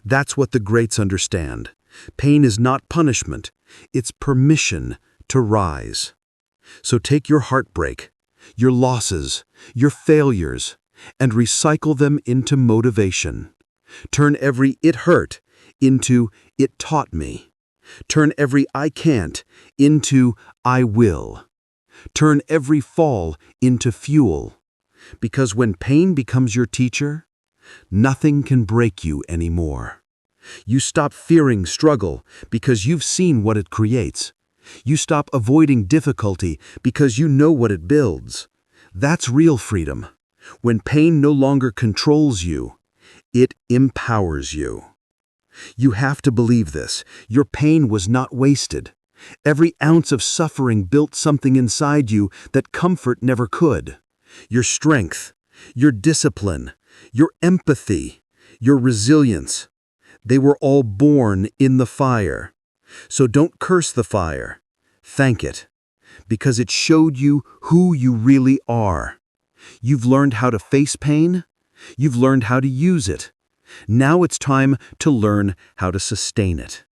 That's what the greats understand. Pain is not punishment, it's permission to rise. So take your heartbreak, your losses, your failures, and recycle them into motivation. Turn every "it hurt" into "it taught me." Turn every "I can't" into "I will." Turn every fall into fuel. Because when pain becomes your teacher, nothing can break you anymore. You stop fearing struggle because you've seen what it creates. You stop avoiding difficulty because you know what it builds. That's real freedom. When pain no longer controls you, it empowers you. You have to believe this. Your pain was not wasted. Every ounce of suffering built something inside you that comfort never could. Your strength, your discipline, your empathy, your resilience. They were all born in the fire. So don't curse the fire. Thank it. Because it showed you who you really are. You've learned how to face pain. You've learned how to use it. Now it's time to learn how to sustain it.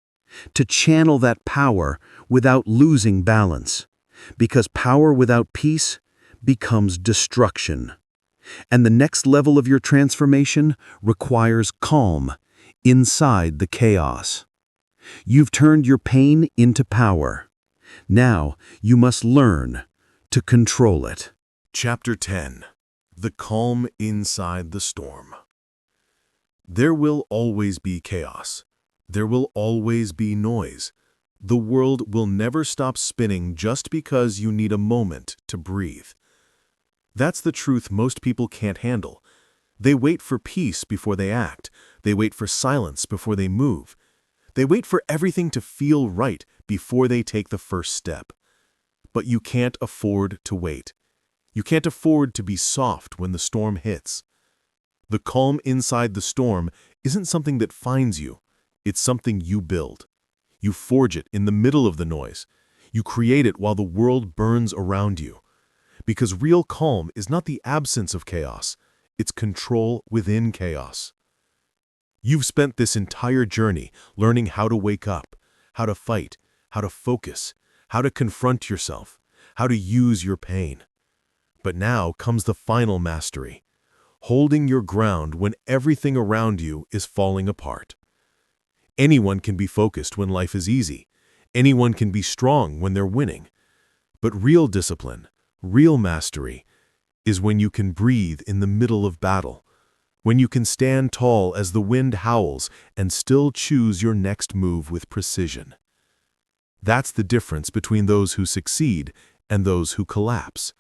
To channel that power without losing balance. Because power without peace becomes destruction. And the next level of your transformation requires calm inside the chaos. You've turned your pain into power. Now you must learn to control it. Chapter 10. The Calm Inside the Storm. There will always be chaos. There will always be noise. The world will never stop spinning just because you need a moment to breathe. That's the truth most people can't handle. They wait for peace before they act. They wait for silence before they move. They wait for everything to feel right before they take the first step. But you can't afford to wait. You can't afford to be soft when the storm hits. The calm inside the storm isn't something that finds you. It's something you build. You forge it in the middle of the noise. You create it while the world burns around you. Because real calm is not the absence of chaos. It's control within chaos. You've spent this entire journey learning how to wake up, how to fight, how to focus, how to confront yourself, how to use your pain. But now comes the final mastery, holding your ground when everything around you is falling apart. Anyone can be focused when life is easy. Anyone can be strong when they're winning. But real discipline, real mastery, is when you can breathe in the middle of battle, when you can stand tall as the wind howls and still choose your next move with precision. That's the difference between those who succeed and those who collapse.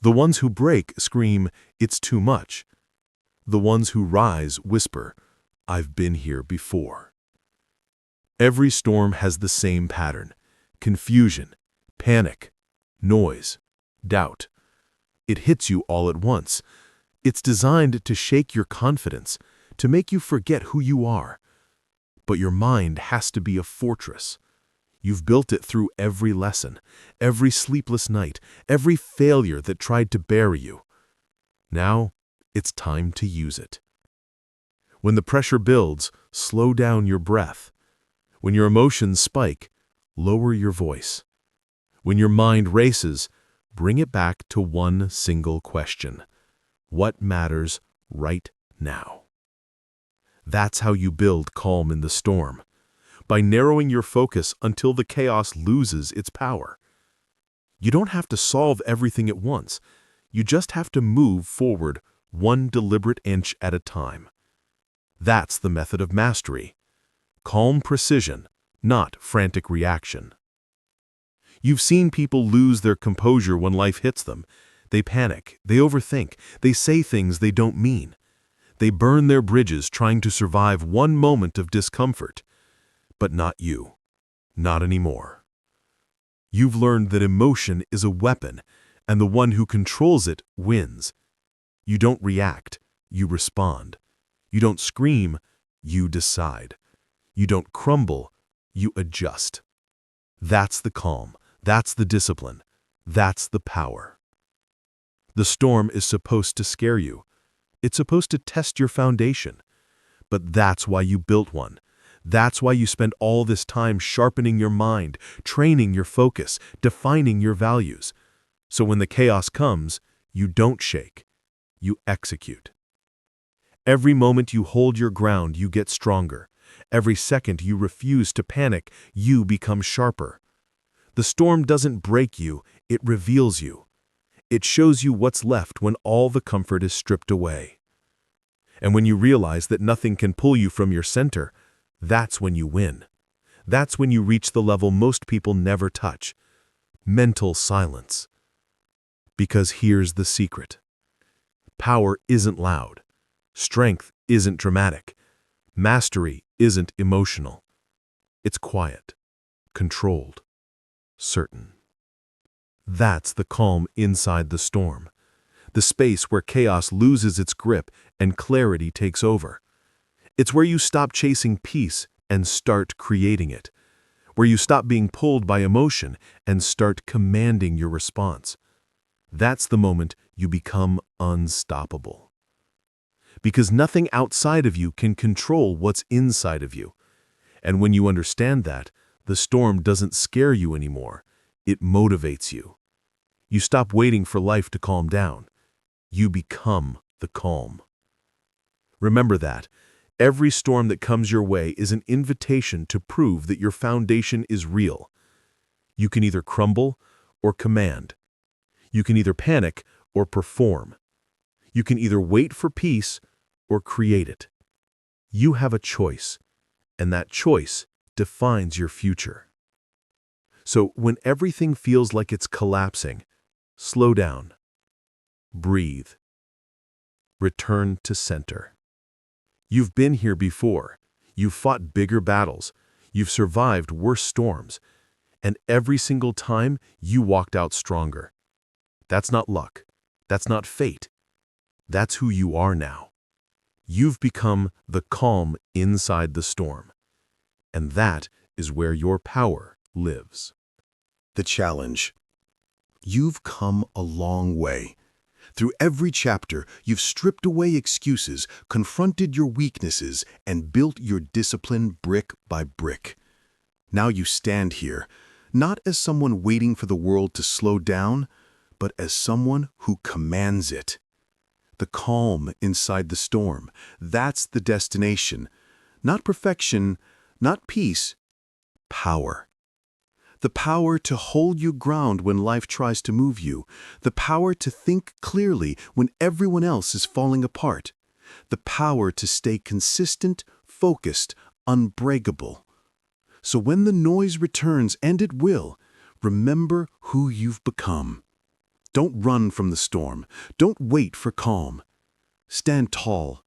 The ones who break scream, "It's too much." The ones who rise whisper, "I've been here before." Every storm has the same pattern: confusion, panic, noise, doubt. It hits you all at once. It's designed to shake your confidence, to make you forget who you are. But your mind has to be a fortress. You've built it through every lesson, every sleepless night, every failure that tried to bury you. Now, it's time to use it. When the pressure builds, slow down your breath. When your emotions spike, lower your voice. When your mind races, bring it back to one single question. What matters right now? That's how you build calm in the storm, by narrowing your focus until the chaos loses its power. You don't have to solve everything at once. You just have to move forward one deliberate inch at a time. That's the method of mastery. Calm precision, not frantic reaction. You've seen people lose their composure when life hits them. They panic, they overthink, they say things they don't mean. They burn their bridges trying to survive one moment of discomfort. But not you. Not anymore. You've learned that emotion is a weapon, and the one who controls it wins. You don't react, you respond. You don't scream, you decide. You don't crumble, you adjust. That's the calm, that's the discipline, that's the power. The storm is supposed to scare you. It's supposed to test your foundation. But that's why you built one. That's why you spend all this time sharpening your mind, training your focus, defining your values. So when the chaos comes, you don't shake, you execute. Every moment you hold your ground, you get stronger. Every second you refuse to panic, you become sharper. The storm doesn't break you, it reveals you. It shows you what's left when all the comfort is stripped away. And when you realize that nothing can pull you from your center, that's when you win. That's when you reach the level most people never touch: mental silence. Because here's the secret. Power isn't loud. Strength isn't dramatic. Mastery isn't emotional. It's quiet, controlled, certain. That's the calm inside the storm. The space where chaos loses its grip and clarity takes over. It's where you stop chasing peace and start creating it. Where you stop being pulled by emotion and start commanding your response. That's the moment you become unstoppable. Because nothing outside of you can control what's inside of you. And when you understand that, the storm doesn't scare you anymore. It motivates you. You stop waiting for life to calm down. You become the calm. Remember that. Every storm that comes your way is an invitation to prove that your foundation is real. You can either crumble or command. You can either panic or perform. You can either wait for peace or create it. You have a choice, and that choice defines your future. So when everything feels like it's collapsing, slow down. Breathe. Return to center. You've been here before. You've fought bigger battles. You've survived worse storms. And every single time, you walked out stronger. That's not luck. That's not fate. That's who you are now. You've become the calm inside the storm. And that is where your power lives. The challenge. You've come a long way. Through every chapter, you've stripped away excuses, confronted your weaknesses, and built your discipline brick by brick. Now you stand here, not as someone waiting for the world to slow down, but as someone who commands it. The calm inside the storm, that's the destination. Not perfection, not peace, power. The power to hold your ground when life tries to move you. The power to think clearly when everyone else is falling apart. The power to stay consistent, focused, unbreakable. So when the noise returns, and it will, remember who you've become. Don't run from the storm. Don't wait for calm. Stand tall.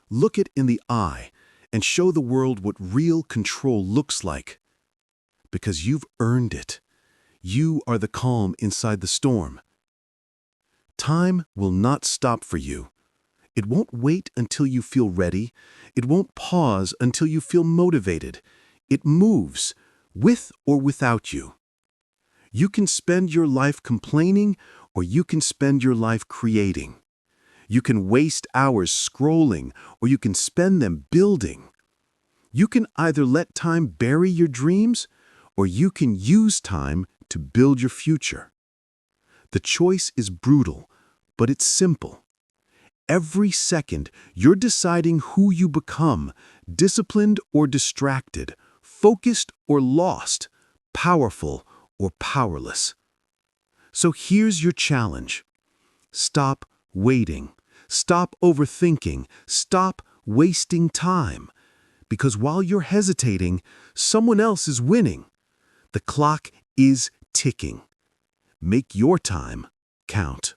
Look it in the eye and show the world what real control looks like. Because you've earned it. You are the calm inside the storm. Time will not stop for you. It won't wait until you feel ready. It won't pause until you feel motivated. It moves, with or without you. You can spend your life complaining, or you can spend your life creating. You can waste hours scrolling, or you can spend them building. You can either let time bury your dreams, or you can use time to build your future. The choice is brutal, but it's simple. Every second, you're deciding who you become, disciplined or distracted, focused or lost, powerful or powerless. So here's your challenge. Stop waiting. Stop overthinking. Stop wasting time. Because while you're hesitating, someone else is winning. The clock is ticking. Make your time count.